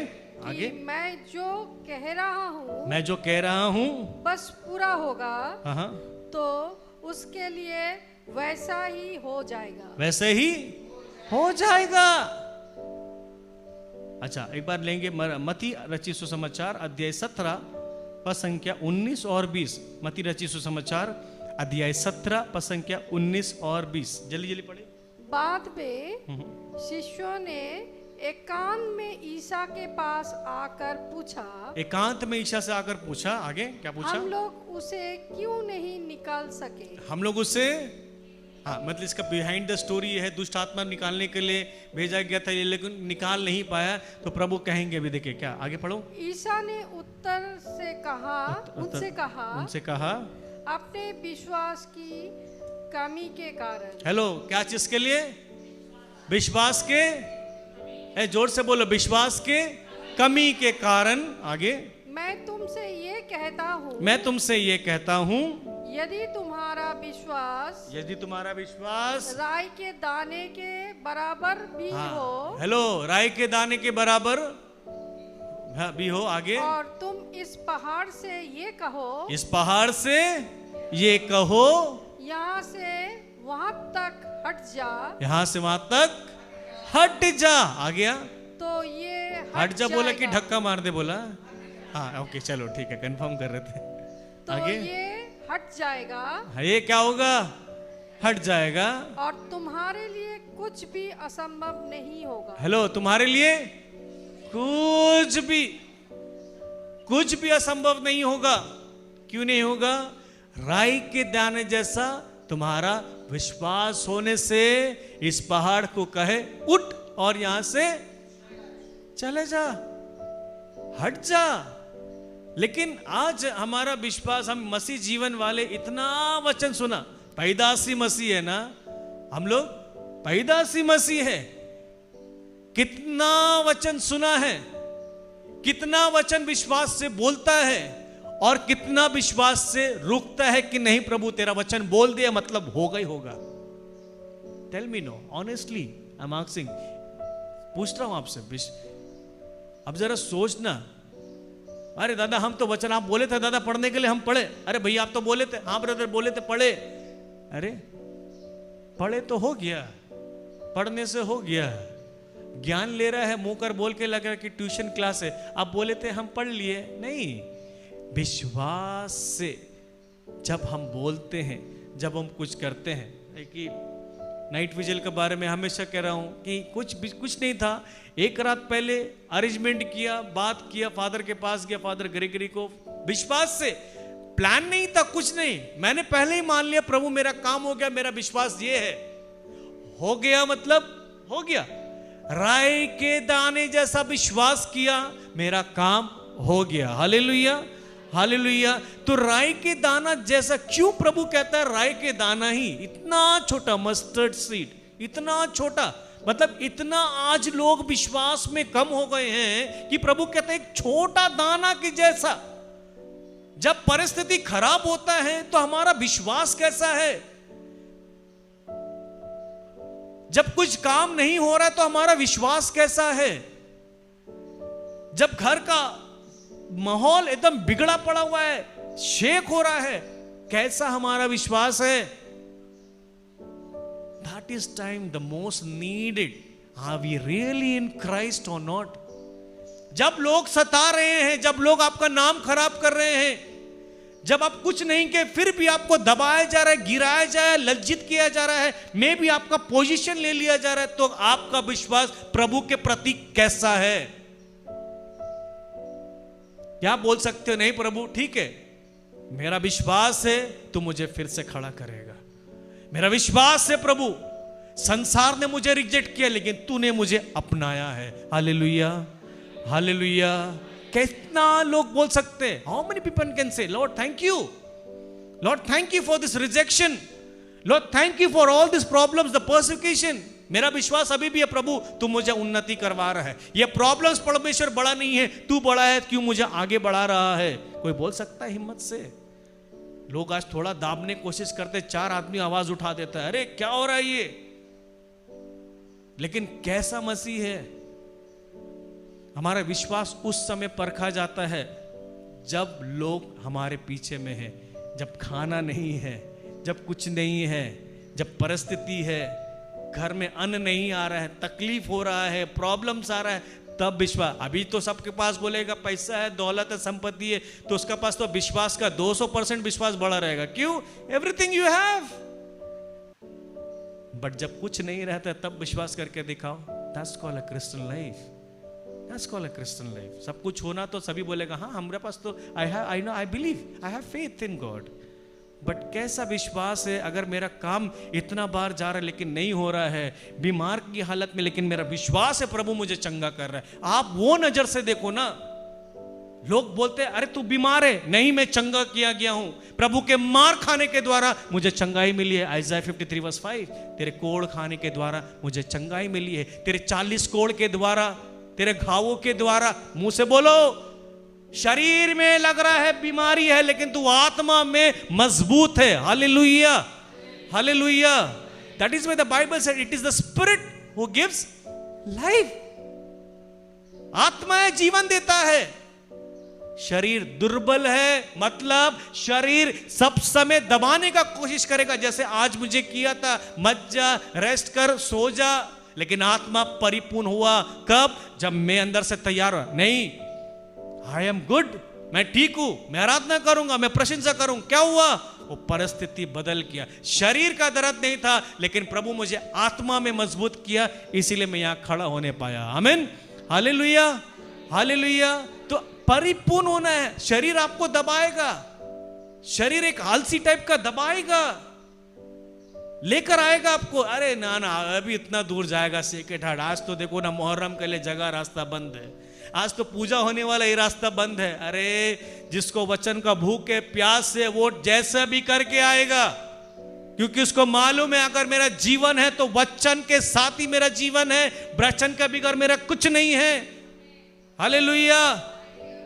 आगे, कि मैं जो कह रहा हूँ, मैं जो कह रहा हूँ बस पूरा होगा। हाँ, तो उसके लिए वैसा ही हो जाएगा, वैसे ही हो जाएगा। अच्छा, एक बार लेंगे मत्ती रचित सुसमाचार अध्याय 17 पद संख्या 19 और 20। मत्ती रचित सुसमाचार अध्याय 17 पद संख्या 19 और 20। जल्दी जल्दी पढ़े। बाद में शिष्यों ने एकांत में ईसा के पास आकर पूछा, एकांत में ईसा से आकर पूछा, आगे क्या पूछा? हम लोग उसे क्यों नहीं निकाल सके? हम लोग उससे, हाँ, मतलब इसका बिहाइंड द स्टोरी है, दुष्ट आत्मा निकालने के लिए भेजा गया था, लेकिन निकाल नहीं पाया। तो प्रभु कहेंगे, अभी देखिए क्या, आगे पढ़ो। ईसा ने उत्तर से कहा, उनसे कहा, अपने विश्वास की कमी के कारण। हेलो, क्या चीज के लिए? विश्वास के, जोर से बोलो, विश्वास के कमी के कारण। आगे, मैं तुमसे ये कहता हूँ, मैं तुमसे ये कहता हूँ, यदि तुम्हारा विश्वास राई के दाने के बराबर भी हो, हेलो, राई के दाने के बराबर भी हो, आगे, और तुम इस पहाड़ से ये कहो, इस पहाड़ से ये कहो, यहाँ से वहां तक हट जा, यहाँ से वहां तक हट जा, आ गया, तो ये हट जा बोला कि धक्का मार दे बोला? हाँ ओके, चलो ठीक है, कंफर्म कर रहे थे। तो आगे, ये हट जाएगा ये क्या होगा? हट जाएगा। और तुम्हारे लिए कुछ भी असंभव नहीं होगा। हेलो, तुम्हारे लिए कुछ भी असंभव नहीं होगा। क्यों नहीं होगा? राई के दाने जैसा तुम्हारा विश्वास होने से इस पहाड़ को कहे उठ और यहां से चले जा, हट जा। लेकिन आज हमारा विश्वास, हम मसीह जीवन वाले इतना वचन सुना, पैदासी मसीह है ना हम लोग, पैदासी मसीह है। कितना वचन सुना है, कितना वचन विश्वास से बोलता है और कितना विश्वास से रुकता है कि नहीं प्रभु तेरा वचन बोल दिया मतलब होगा ही होगा। Tell me no honestly, I am asking, पूछ रहा हूं आपसे। अब जरा सोचना, अरे दादा हम तो वचन आप बोले थे दादा पढ़ने के लिए, हम पढ़े। अरे भैया आप तो बोले थे, हाँ ब्रदर बोले थे, पढ़े। अरे पढ़े तो हो गया, पढ़ने से हो गया। ज्ञान ले रहा है, मुंह कर बोल के लग रहा है कि ट्यूशन क्लास है। आप बोले थे हम पढ़ लिए, नहीं। विश्वास से जब हम बोलते हैं, जब हम कुछ करते हैं, कि नाइट विजिल के बारे में हमेशा कह रहा हूं कि कुछ नहीं था। एक रात पहले अरेंजमेंट किया, बात किया, फादर के पास गया, फादर ग्रेगरी को, विश्वास से। प्लान नहीं था, कुछ नहीं, मैंने पहले ही मान लिया प्रभु मेरा काम हो गया, मेरा विश्वास ये है, हो गया मतलब हो गया। राई के दाने जैसा विश्वास किया, मेरा काम हो गया। Hallelujah, hallelujah. तो राई के दाना जैसा क्यों प्रभु कहता है? राई के दाना ही, इतना छोटा मस्टर्ड सीड, इतना छोटा, मतलब इतना आज लोग विश्वास में कम हो गए हैं कि प्रभु कहते हैं एक छोटा दाना के जैसा। जब परिस्थिति खराब होता है तो हमारा विश्वास कैसा है? जब कुछ काम नहीं हो रहा है तो हमारा विश्वास कैसा है? जब घर का माहौल एकदम बिगड़ा पड़ा हुआ है, शेक हो रहा है, कैसा हमारा विश्वास है? That is time the most needed. Are we really in Christ or not? जब लोग सता रहे हैं, जब लोग आपका नाम खराब कर रहे हैं, जब आप कुछ नहीं के फिर भी आपको दबाया जा रहा है, गिराया जा रहा है, लज्जित किया जा रहा है, मे भी आपका पोजीशन ले लिया जा रहा है, तो आपका विश्वास प्रभु के प्रति कैसा है? क्या बोल सकते हो? नहीं प्रभु ठीक है, मेरा विश्वास है तू मुझे फिर से खड़ा करेगा, मेरा विश्वास है प्रभु, संसार ने मुझे रिजेक्ट किया लेकिन तूने मुझे अपनाया है। Hallelujah, hallelujah. कितना लोग बोल सकते हैं? How many people can say Lord thank you, Lord thank you for this rejection, Lord thank you for all this problems, the persecution. मेरा विश्वास अभी भी है प्रभु तू मुझे उन्नति करवा रहा है, ये प्रॉब्लम्स परमेश्वर बड़ा नहीं है, तू बड़ा है, क्यों मुझे आगे बढ़ा रहा है? कोई बोल सकता है हिम्मत से? लोग आज थोड़ा दाबने की कोशिश करते, चार आदमी आवाज उठा देता है, अरे क्या हो रहा है ये? लेकिन कैसा मसीह है? हमारा विश्वास उस समय परखा जाता है जब लोग हमारे पीछे में हैं, जब खाना नहीं है, जब कुछ नहीं है, जब परिस्थिति है, घर में अन्न नहीं आ रहा है, तकलीफ हो रहा है, प्रॉब्लम्स आ रहा है, तब विश्वास। अभी तो सबके पास बोलेगा पैसा है, दौलत है, संपत्ति है, तो उसका पास तो विश्वास का 200% विश्वास बढ़ा रहेगा। क्यों? Everything you have. बट जब कुछ नहीं रहता तब विश्वास करके दिखाओ। That's called a Christian life, that's called a Christian life. सब कुछ होना तो सभी बोलेगा हाँ हमारे पास तो I know, I believe, I have faith in God. But कैसा विश्वास है? अगर मेरा काम इतना बार जा रहा है लेकिन नहीं हो रहा है, बीमार की हालत में, लेकिन मेरा विश्वास है प्रभु मुझे चंगा कर रहा है। आप वो नजर से देखो ना। लोग बोलते हैं अरे तू बीमार है, नहीं मैं चंगा किया गया हूं, प्रभु के मार खाने के द्वारा मुझे चंगाई मिली है। आइज़ाया 53:5, तेरे कोड़ खाने के द्वारा मुझे चंगाई मिली है, तेरे 40 कोड़ के द्वारा, तेरे घावों के द्वारा। मुंह से बोलो, शरीर में लग रहा है बीमारी है लेकिन तू आत्मा में मजबूत है। Hallelujah, hallelujah. That is why the Bible said it is the spirit who gives life. आत्मा है, जीवन देता है। शरीर दुर्बल है, मतलब शरीर सब समय दबाने का कोशिश करेगा, जैसे आज मुझे किया था, मत जा, रेस्ट कर, सो जा। लेकिन आत्मा परिपूर्ण हुआ कब? जब मैं अंदर से तैयार हुआ। नहीं, आई एम गुड, मैं ठीक हूं, मैं आराधना करूंगा, मैं प्रशंसा करूंगा। क्या हुआ? वो परिस्थिति बदल किया। शरीर का दर्द नहीं था, लेकिन प्रभु मुझे आत्मा में मजबूत किया, इसीलिए मैं यहां खड़ा होने पाया। आमीन, हालेलुया, हालेलुया। तो परिपूर्ण होना है। शरीर आपको दबाएगा, शरीर एक आलसी टाइप का दबाएगा, लेकर आएगा आपको, अरे ना ना अभी इतना दूर जाएगा सेकेंड हार्ट, आज तो देखो ना मुहर्रम के लिए जगह रास्ता बंद है, आज तो पूजा होने वाला ये रास्ता बंद है। अरे जिसको वचन का भूख है, प्यास है, वो जैसा भी करके आएगा, क्योंकि उसको मालूम है अगर मेरा जीवन है तो वचन के साथ ही मेरा जीवन है, वचन का बिगर मेरा कुछ नहीं है। हालेलुया।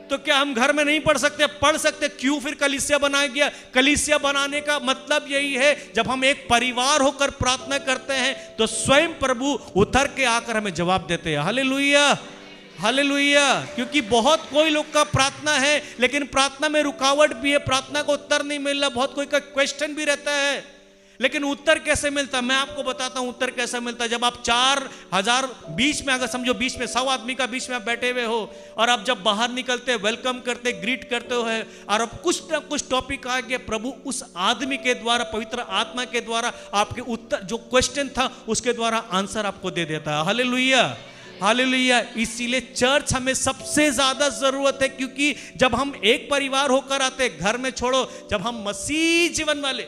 तो क्या हम घर में नहीं पढ़ सकते? पढ़ सकते। क्यों फिर कलीसिया बनाया गया? कलीसिया बनाने का मतलब यही है, जब हम एक परिवार होकर प्रार्थना करते हैं तो स्वयं प्रभु उतर के आकर हमें जवाब देते हैं। Hallelujah, hallelujah. क्योंकि बहुत कोई लोग का प्रार्थना है, लेकिन प्रार्थना में रुकावट भी है, प्रार्थना को उत्तर नहीं मिल रहा, बहुत कोई का क्वेश्चन भी रहता है, लेकिन उत्तर कैसे मिलता? मैं आपको बताता हूं उत्तर कैसे मिलता। जब आप 4000 बीच में, अगर समझो बीच में 100 आदमी का बीच में आप बैठे हुए हो, और आप जब बाहर निकलते, वेलकम करते, ग्रीट करते हो, और अब कुछ ना कुछ टॉपिक आ गया, प्रभु उस आदमी के द्वारा, पवित्र आत्मा के द्वारा आपके उत्तर, जो क्वेश्चन था उसके द्वारा आंसर आपको दे देता है। Hallelujah, hallelujah. इसीलिए चर्च हमें सबसे ज्यादा जरूरत है, क्योंकि जब हम एक परिवार होकर आते, घर में छोड़ो, जब हम मसीह जीवन वाले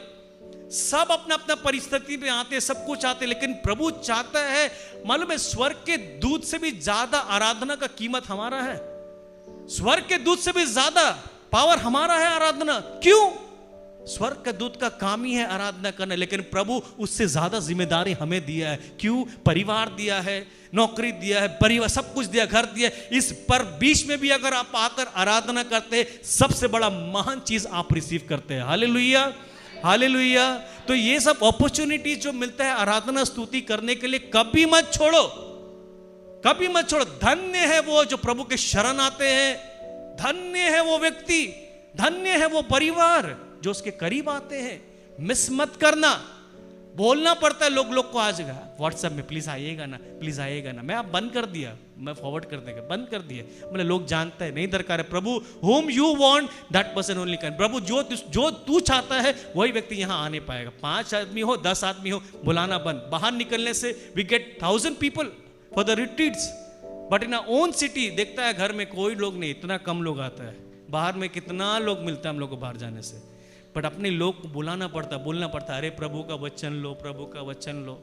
सब अपना अपना परिस्थिति में आते, सब कुछ आते, लेकिन प्रभु चाहता है, मालूम है, स्वर्ग के दूत से भी ज्यादा आराधना का कीमत हमारा है। स्वर्ग के दूत से भी ज्यादा पावर हमारा है आराधना। क्यों? स्वर्ग का दूत का काम ही है आराधना करना, लेकिन प्रभु उससे ज्यादा जिम्मेदारी हमें दिया है। क्यों? परिवार दिया है, नौकरी दिया है, परिवार सब कुछ दिया, घर दिया। इस पर बीच में भी अगर आप आकर आराधना करते, सबसे बड़ा महान चीज आप रिसीव करते हैं। Hallelujah, hallelujah. तो ये सब अपॉर्चुनिटी जो मिलता है आराधना स्तुति करने के लिए, कभी मत छोड़ो, कभी मत छोड़ो। धन्य है वो जो प्रभु के शरण आते हैं, धन्य है वो व्यक्ति, धन्य है वो परिवार जो उसके करीब आते हैं। मिस मत करना। बोलना पड़ता है लोग को, आज व्हाट्सएप में प्लीज आइएगा ना, प्लीज आइएगा ना। मैं आप बंद कर दिया, मैं फॉरवर्ड करने का बंद कर दिया। मतलब लोग जानते हैं, नहीं दरकार है। प्रभु whom you want that person only can। प्रभु जो तू चाहता है वही व्यक्ति यहाँ आने पाएगा। 5 आदमी हो, 10 आदमी हो, बुलाना बंद। बाहर निकलने से we get 1000 people for the retreats, but in our own city देखता है घर में कोई लोग नहीं, इतना कम लोग आता है। बाहर में कितना लोग मिलता है हम लोग को बाहर जाने से, बट अपने लोग को बुलाना पड़ता, बोलना पड़ता, अरे प्रभु का वचन लो, प्रभु का वचन लो।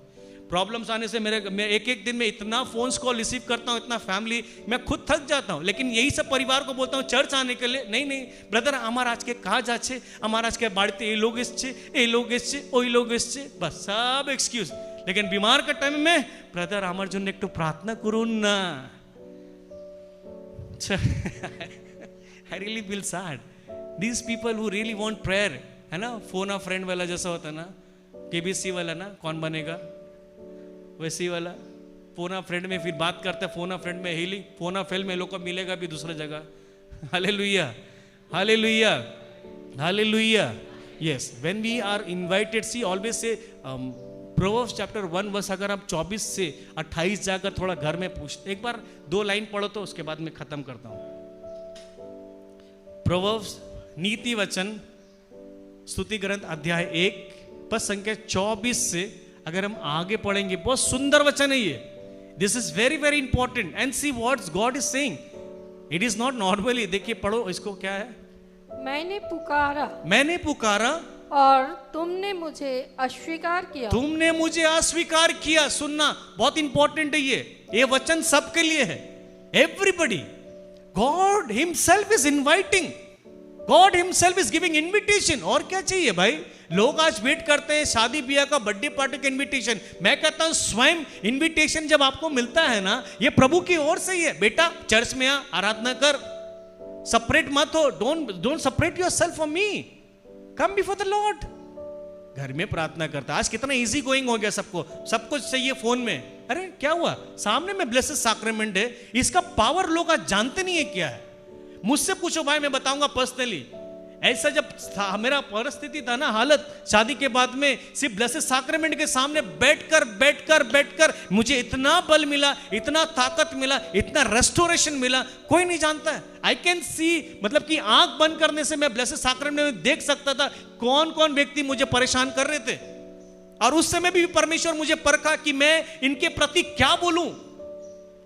प्रॉब्लम्स आने से मैं एक दिन में इतना फोन्स कॉल रिसीव करता हूँ, इतना फैमिली, मैं खुद थक जाता हूँ। लेकिन यही सब परिवार को बोलता हूँ चर्च आने के लिए, नहीं ब्रदर আমার আজকে কাজ আছে, আমার আজকে বাড়িতে এই लोग এসছে, এই लोग এসছে, ওই लोग এসছে, बस सब एक्सक्यूज। लेकिन बीमार का टाइम में ब्रदर আমার জন্য একটু प्रार्थना করুন না। I really feel sad. These people who really want prayer, है ना, फोन अ फ्रेंड वाला जैसा होता है ना, केबीसी वाला ना, कौन बनेगा वैसी वाला, फोन अ फ्रेंड में फिर बात करते हैं, फोन अ फ्रेंड में हीलिंग, फोन अ फ्रेंड में लोग को मिलेगा भी दूसरा जगह। Hallelujah, hallelujah, hallelujah. Yes, when we are invited, see always से प्रोवर्ब्स चैप्टर 1 वर्स अगर आप 24 से 28 जाकर थोड़ा घर में पूछते, एक बार 2 लाइन पढ़ो तो उसके बाद मैं खत्म करता हूं। प्रोवर्ब्स नीति वचन स्तुति ग्रंथ अध्याय 1 पद संख्या 24 से अगर हम आगे पढ़ेंगे, बहुत सुंदर वचन है ये। This is very very important and see what God is saying. It is not normally, देखिए पढ़ो इसको, क्या है? मैंने पुकारा और तुमने मुझे अस्वीकार किया। तुमने मुझे अस्वीकार किया। सुनना बहुत इंपॉर्टेंट है ये वचन सबके लिए है, everybody. God himself is inviting, God himself is giving invitation. और क्या चाहिए भाई? लोग आज वेट करते हैं शादी ब्याह का, बर्थडे पार्टी का इनविटेशन। मैं कहता हूं स्वयं इनविटेशन जब आपको मिलता है ना, ये प्रभु की ओर से ही है। बेटा चर्च में आ, आराधना कर, सेपरेट मत हो, don't separate yourself from me, come before the Lord. घर में प्रार्थना करता। आज कितना इजी गोइंग हो गया सबको, सब कुछ चाहिए फोन में। अरे क्या हुआ? सामने में ब्लेसेड सैक्रामेंट है, इसका पावर लोग आज जानते नहीं है क्या है। मुझसे पूछो भाई, मैं बताऊंगा पर्सनली। ऐसा जब मेरा परिस्थिति था ना, हालत शादी के बाद में, सिर्फ ब्लेसेड सैक्रेमेंट के सामने बैठकर मुझे इतना बल मिला, इतना ताकत मिला, इतना रेस्टोरेशन मिला, कोई नहीं जानता है। आई कैन सी, मतलब कि आंख बंद करने से मैं ब्लेसेड सैक्रेमेंट में देख सकता था कौन कौन व्यक्ति मुझे परेशान कर रहे थे, और उस समय भी परमेश्वर मुझे परखा कि मैं इनके प्रति क्या बोलूं,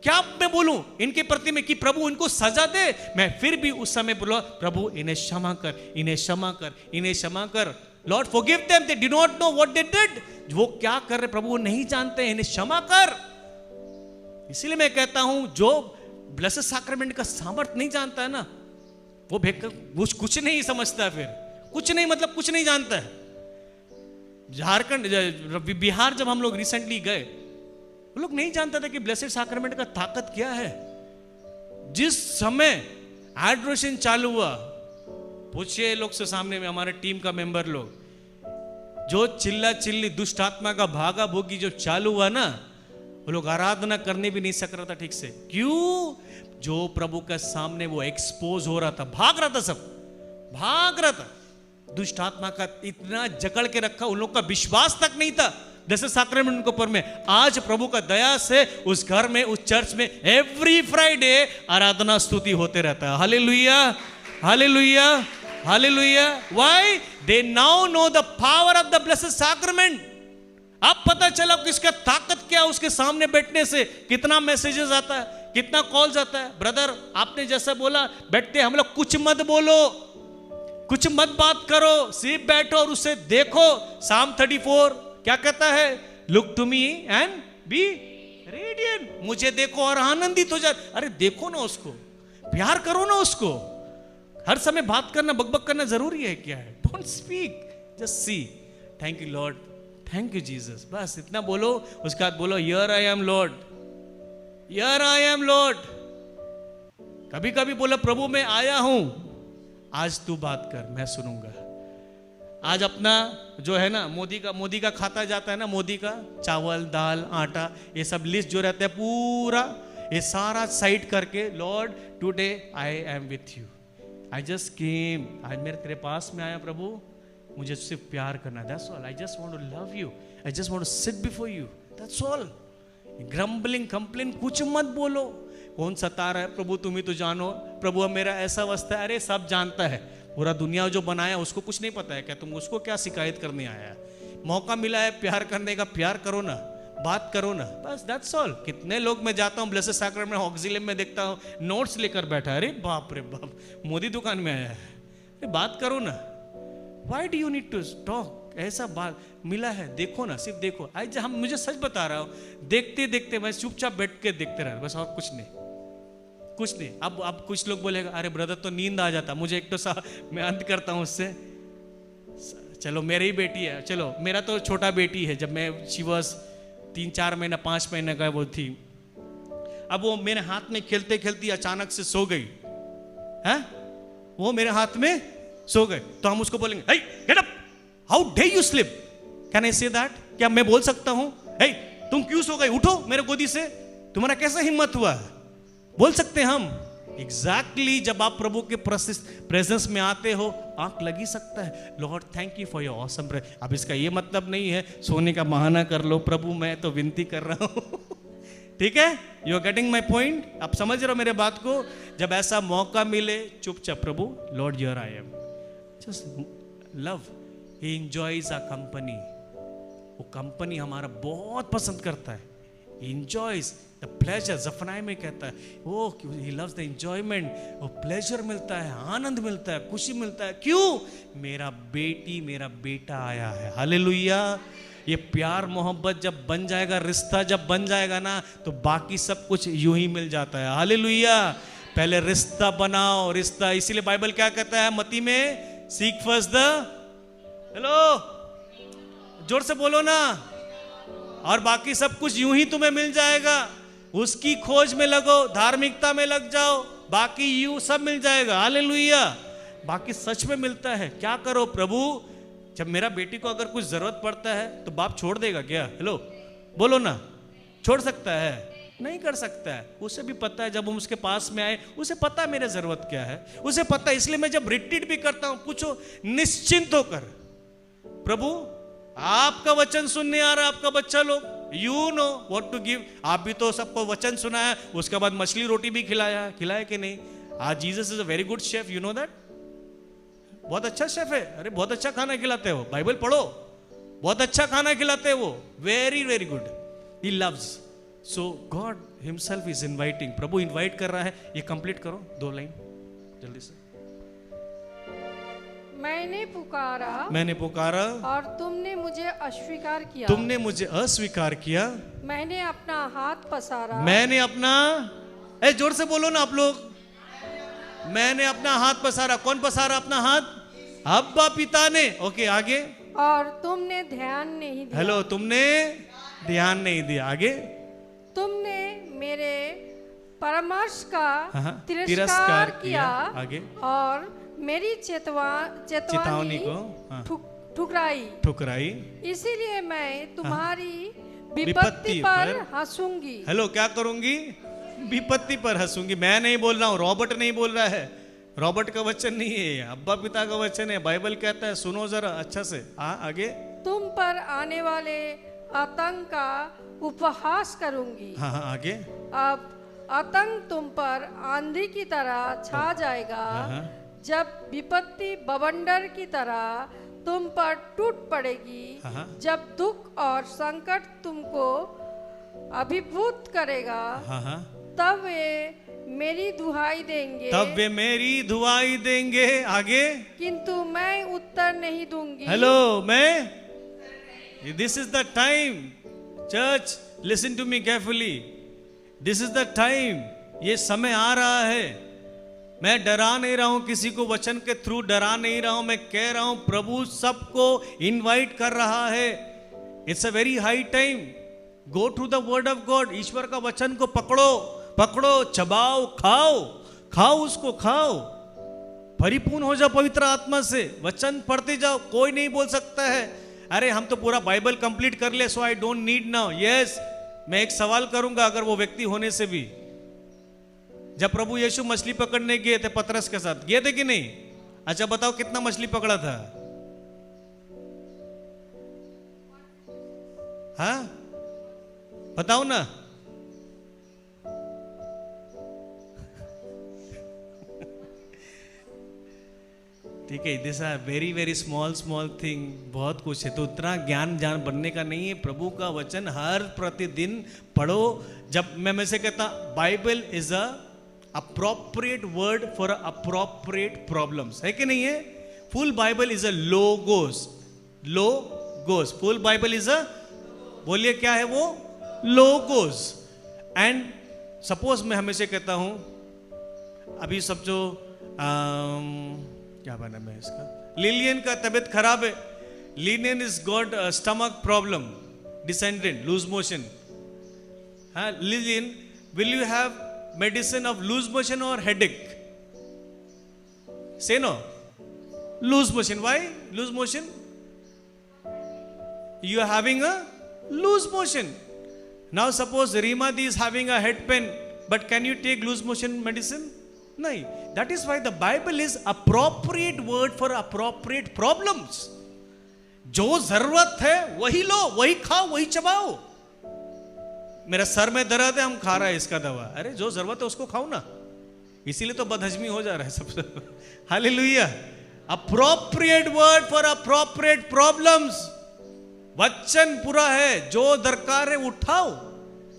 क्या मैं बोलूं इनके प्रति में, कि प्रभु इनको सजा दे। मैं फिर भी उस समय बोला, प्रभु इन्हें क्षमा कर, इन्हें क्षमा कर, इन्हें क्षमा कर। Lord forgive them, they do not know what they did. वो क्या कर रहे प्रभु वो नहीं जानते, इन्हें क्षमा कर। इसीलिए मैं कहता हूं, जो ब्लेसेड सैक्रेमेंट का सामर्थ्य नहीं जानता है ना, वो कुछ नहीं समझता, फिर कुछ नहीं, मतलब कुछ नहीं जानता है। झारखंड, बिहार जब हम लोग रिसेंटली गए, वो लोग नहीं जानता था कि ब्लेसेड सैक्रेमेंट का ताकत क्या है। जिस समय एडोरेशन चालू हुआ, पूछिए लोग से सामने में, हमारे टीम का मेंबर लोग, जो चिल्ला चिल्ली दुष्ट आत्मा का भागा भोगी जो चालू हुआ ना, वो लोग आराधना करने भी नहीं सक रहा था ठीक से। क्यों? जो प्रभु के सामने वो एक्सपोज हो रहा था, भाग रहा था, सब भाग रहा था। दुष्ट आत्मा का इतना जकड़ के रखा, उन लोग का विश्वास तक नहीं था ब्लेसेड सैक्रेमेंट के ऊपर में। आज प्रभु का दया से उस घर में, उस चर्च में एवरी फ्राइडे आराधना स्तुति होते रहता है। Hallelujah, hallelujah, hallelujah. Why? They now know the power of the blessed sacrament. अब पता चला कि इसका ताकत क्या, उसके सामने बैठने से कितना मैसेजेस आता है, कितना कॉल्स आता है। ब्रदर आपने जैसा बोला, बैठते हम लोग कुछ मत बोलो, कुछ मत बात करो, सिर्फ बैठो और उसे देखो। Psalm 34 क्या कहता है? Look to me and be radiant. मुझे देखो और आनंदित हो जाए। अरे देखो ना उसको, प्यार करो ना उसको। हर समय बात करना, बकबक करना जरूरी है क्या है? Don't speak, just see. Thank you Lord, thank you Jesus, बस इतना बोलो। उसके बाद बोलो, here I M Lord, here I M Lord. कभी कभी बोलो, प्रभु मैं आया हूं, आज तू बात कर, मैं सुनूंगा। आज अपना जो है ना, मोदी का खाता जाता है ना, मोदी का चावल दाल आटा ये सब लिस्ट जो रहता है पूरा, ये सारा साइड करके, Lord today I am with you, I just came, आज मेरे तेरे पास में आया प्रभु, मुझे सिर्फ प्यार करना, that's all. I just want to love you, I just want to sit before you, that's all. Grumbling complain कुछ मत बोलो। कौन सता रहा है? प्रभु तुम ही तो जानो। प्रभु अब मेरा ऐसा अवस्था है। अरे सब जानता है, पूरा दुनिया जो बनाया उसको कुछ नहीं पता है क्या? तुम उसको क्या शिकायत करने आया है? मौका मिला है प्यार करने का, प्यार करो ना, बात करो ना, बस दैट्स ऑल। कितने लोग मैं जाता हूँ ब्लेसेड सैक्रेमेंट में, ऑक्सिलियम में देखता हूँ नोट्स लेकर बैठा है। अरे बाप रे बाप, मोदी दुकान में आया है। अरे बात करो ना, why do you need to talk? ऐसा बात मिला है, देखो ना, सिर्फ देखो। आज हम, मुझे सच बता रहा हूँ, देखते देखते मैं चुपचाप बैठ के देखते रहा, बस, और कुछ नहीं, कुछ नहीं। अब कुछ लोग बोलेगा, अरे ब्रदर तो नींद आ जाता मुझे, एक तो मैं अंत करता हूँ उससे। चलो मेरी ही बेटी है, चलो मेरा तो छोटा बेटी है, जब मैं शी वॉज 3-4 महीना 5 महीने का वो थी, अब वो मेरे हाथ में खेलते खेलती अचानक से सो गई है, वो मेरे हाथ में सो गए, तो हम उसको बोलेंगे, hey, get up, how dare you sleep? Can I say that? क्या मैं बोल सकता हूँ, hey, तुम क्यों सो गई, उठो मेरे गोदी से, तुम्हारा कैसा हिम्मत हुआ? बोल सकते हैं हम। एग्जैक्टली जब आप प्रभु के प्रेजेंस में आते हो, आंख लगी सकता है, Lord thank you for your awesome presence. अब इसका ये मतलब नहीं है सोने का बहाना कर लो, प्रभु मैं तो विनती कर रहा हूँ। ठीक है, you are getting my point? आप समझ रहे हो मेरे बात को? जब ऐसा मौका मिले, चुपचाप प्रभु, Lord here I am, just love, he enjoys our company. वो कंपनी हमारा बहुत पसंद करता है, enjoys the pleasure। जफनाय में कहता है, वो he loves the enjoyment, वो pleasure मिलता है, आनंद मिलता है, खुशी मिलता है। क्यों? मेरा बेटी, मेरा बेटा आया है। हालेलुया। ये प्यार मोहब्बत जब बन जाएगा, रिश्ता जब बन जाएगा ना, तो बाकी सब कुछ यूं ही मिल जाता है। हालेलुया। पहले रिश्ता बनाओ, रिश्ता। इसीलिए बाइबल क्या कहता है मत्ती में, सीक फर्स्ट द, हेलो जोर से बोलो ना, और बाकी सब कुछ यूं ही तुम्हें मिल जाएगा। उसकी खोज में लगो, धार्मिकता में लग जाओ, बाकी यूं सब मिल जाएगा। हालेलुया। बाकी सच में मिलता है। क्या करो प्रभु, जब मेरा बेटी को अगर कुछ जरूरत पड़ता है तो बाप छोड़ देगा क्या? हेलो बोलो ना, छोड़ सकता है? नहीं कर सकता है। उसे भी पता है, जब हम उसके पास में आए उसे पता है मेरी जरूरत क्या है, उसे पता है। इसलिए मैं जब रिट्रीट भी करता हूं, पूछो निश्चिंत होकर, प्रभु आपका वचन सुनने आ रहा है आपका बच्चा लोग, you know what to give. आप भी तो सबको वचन सुनाया, उसके बाद मछली रोटी भी खिलाया कि नहीं? आज Jesus is a very good chef, you know that. बहुत अच्छा शेफ है, अरे बहुत अच्छा खाना खिलाते हैं वो, बाइबल पढ़ो, बहुत अच्छा खाना खिलाते हैं वो, very very good, he loves. So God himself is inviting, Prabhu invite कर रहा है। ये कंप्लीट करो 2 लाइन जल्दी से। मैंने पुकारा और तुमने मुझे अस्वीकार किया। तुमने मुझे अस्वीकार किया। मैंने अपना हाथ पसारा। मैंने अपना, जोर से बोलो ना आप लोग, मैंने अपना हाथ पसारा। कौन पसारा अपना हाथ? अब्बा पिता ने। ओके आगे। और तुमने ध्यान नहीं दिया। हेलो, तुमने ध्यान नहीं दिया। आगे। तुमने मेरे परामर्श का तिरस्कार किया। आगे। और मेरी चेतावनी को ठुकराई। इसीलिए मैं तुम्हारी विपत्ति पर हंसूंगी। हेलो, क्या करूंगी? विपत्ति पर हंसूंगी। मैं नहीं बोल रहा हूं, रॉबर्ट नहीं बोल रहा है, रॉबर्ट का वचन नहीं है, अब्बा पिता का वचन है। बाइबल कहता है, सुनो जरा अच्छा से। आगे। तुम पर आने वाले आतंक का उपहास करूंगी। हाँ आगे। अब आतंक तुम पर आंधी की तरह छा जाएगा, जब विपत्ति बवंडर की तरह तुम पर टूट पड़ेगी। जब दुख और संकट तुमको अभिभूत करेगा, तब वे मेरी दुहाई देंगे। आगे। किंतु मैं उत्तर नहीं दूंगी। Hello, this is the time, church listen to me carefully, this is the time, ये समय आ रहा है। मैं डरा नहीं रहा हूं किसी को, वचन के थ्रू डरा नहीं रहा हूं, मैं कह रहा हूं प्रभु सबको इनवाइट कर रहा है। It's a very high time, go through the word of God. ईश्वर का वचन को पकड़ो, चबाओ, खाओ उसको, खाओ, परिपूर्ण हो जाओ पवित्र आत्मा से, वचन पढ़ते जाओ। कोई नहीं बोल सकता है अरे हम तो पूरा बाइबल कंप्लीट कर ले, so I don't need now. Yes, मैं एक सवाल करूंगा, अगर वो व्यक्ति होने से भी, जब प्रभु यीशु मछली पकड़ने गए थे पतरस के साथ, गए थे कि नहीं? अच्छा बताओ कितना मछली पकड़ा था? हाँ बताओ ना। ठीक है, this are very very small thing, बहुत कुछ है, तो उतना ज्ञान बनने का नहीं है। प्रभु का वचन हर प्रतिदिन पढ़ो। जब मैं से कहता Bible is a appropriate word for appropriate problems, है कि नहीं है? Full Bible is a logos, full Bible is a, बोलिए क्या है वो? लोगोस। एंड सपोज मैं हमेशा कहता हूं, अभी सब जो क्या बना मैं इसका, लिलियन का तबीयत खराब है, Lillian is got stomach problem, descendant, loose motion. हाँ Lillian, will you have medicine of loose motion or headache? Say no. Loose motion. Why loose motion? You are having a loose motion. Now suppose Rimadi is having a head pain, but can you take loose motion medicine? No. That is why the Bible is appropriate word for appropriate problems. जो जरूरत है वही लो, वही खाओ, वही चबाओ। मेरा सर में दर्द है, हम खा रहा है इसका दवा, अरे जो जरूरत है उसको खाओ ना, इसीलिए तो बदहजमी हो जा रहा है सबसे। Hallelujah. Appropriate word for appropriate problems. वचन पूरा है, जो दरकार है उठाओ।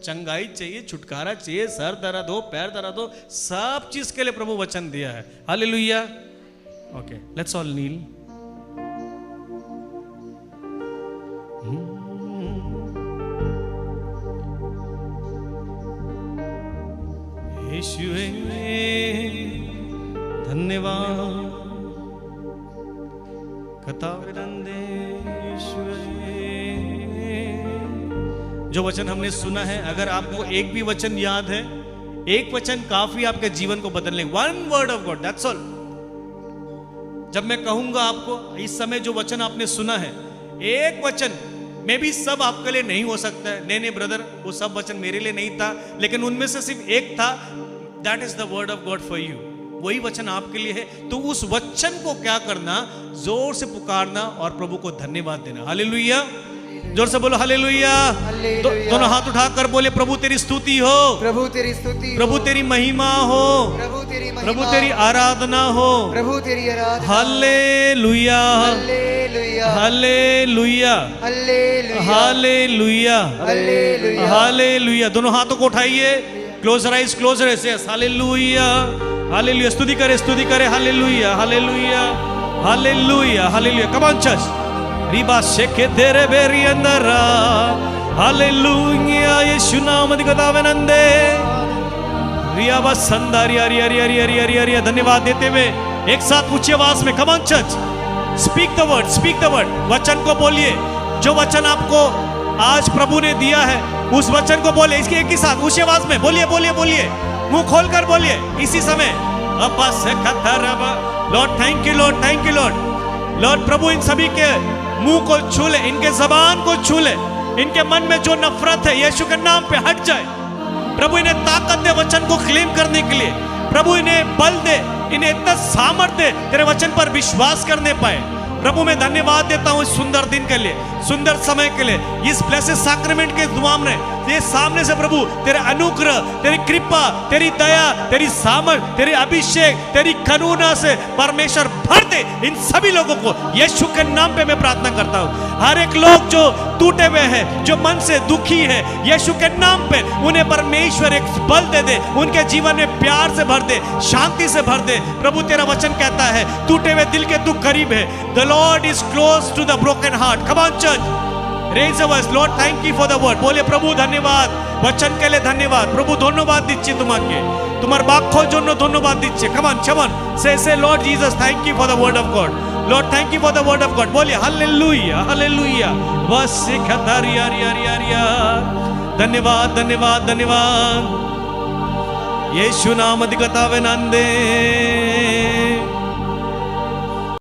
चंगाई चाहिए, छुटकारा चाहिए, सर दर्द हो, पैर दर्द हो, सब चीज के लिए प्रभु वचन दिया है। हालेलुया। ओके, लेट्स ऑल नील। यीशुए धन्यवाद, जो वचन हमने सुना है, अगर आपको एक भी वचन याद है, एक वचन काफी आपके जीवन को बदलने। One word of God, that's all. जब मैं कहूंगा आपको इस समय जो वचन आपने सुना है, एक वचन, मे भी सब आपके लिए नहीं हो सकता है। नहीं ब्रदर, वो सब वचन मेरे लिए नहीं था, लेकिन उनमें से सिर्फ एक था। That is the word of God for you. वही वचन आपके लिए है। तो उस वचन को क्या करना, जोर से पुकारना और प्रभु को धन्यवाद देना। हालेलुया, जोर से बोलो हालेलुया। दोनों हाथ उठाकर बोले, प्रभु तेरी स्तुति हो, प्रभु तेरी स्तुति, प्रभु तेरी महिमा हो, प्रभु तेरी महिमा, प्रभु तेरी आराधना हो, प्रभु तेरी आराधना। Hallelujah, hallelujah, hallelujah, hallelujah, hallelujah, hallelujah, hallelujah. दोनों हाथों को उठाइए, close rise, close rise, yes, hallelujah, hallelujah. स्तुति करे, hallelujah, hallelujah, hallelujah, hallelujah. Come on church, रिबा शेके तेरे बेरी अंदरा, हालेलुया, यीशु नाम अधिगतावनंदे, रिया बसंदा, रिया रिया रिया रिया रिया रिया रिया। धन्यवाद देते हुए एक साथ ऊंची आवाज में, कम on church, speak the word, speak the word. वचन को बोलिए, जो वचन आपको आज प्रभु ने दिया है उस वचन को बोले। इसके एक ही साथ ऊंची आवाज में बोलिए, बोलिए, बोलिए, मुंह खोलकर बोलिए इसी समय। Lord thank you, Lord thank you, Lord. Lord प्रभु इन सभी के मुंह को छू ले, इनके जबान को छू ले, इनके मन में जो नफरत है यीशु के नाम पे हट जाए। प्रभु इन्हें ताकत दे वचन को क्लेम करने के लिए। प्रभु इन्हें बल दे, इन्हें इतना सामर्थ्य दे तेरे वचन पर विश्वास करने पाए। प्रभु मैं धन्यवाद देता हूँ इस सुंदर दिन के लिए, सुंदर समय के लिए, इस ब्लेसेड सैक्रेमेंट के दुआ में। ये सामने से प्रभु तेरे अनुग्रह, तेरी कृपा, तेरी दया, तेरी सामर्थ, तेरी अभिषेक, तेरी करुणा से परमेश्वर भर दे इन सभी लोगों को। यीशु के नाम पे मैं प्रार्थना करता हूँ। हर एक लोग जो टूटे हुए हैं, जो मन से दुखी है, यीशु के नाम पे उन्हें परमेश्वर एक बल दे दे, उनके जीवन में प्यार से भर दे, शांति से भर दे। प्रभु तेरा वचन कहता है टूटे हुए दिल के तू करीब है। The Lord is close to the broken heart. Come on church, raise a voice, Lord thank you for the word. बोले प्रभु धन्यवाद, वचन के लिए धन्यवाद। प्रभु धन्यवाद दिच्छे तुम्हारे, तुम्हार बाखोर জন্য ধন্যবাদ দিচ্ছে। Come on, come on, say Lord Jesus, thank you for the word of God. Lord, thank you for the word of God. बोलिए हालेलुया, हालेलुया, बस खतरिया रिया रिया रिया। धन्यवाद, धन्यवाद, धन्यवाद। यीशु नाम अधिगतावे नंदे।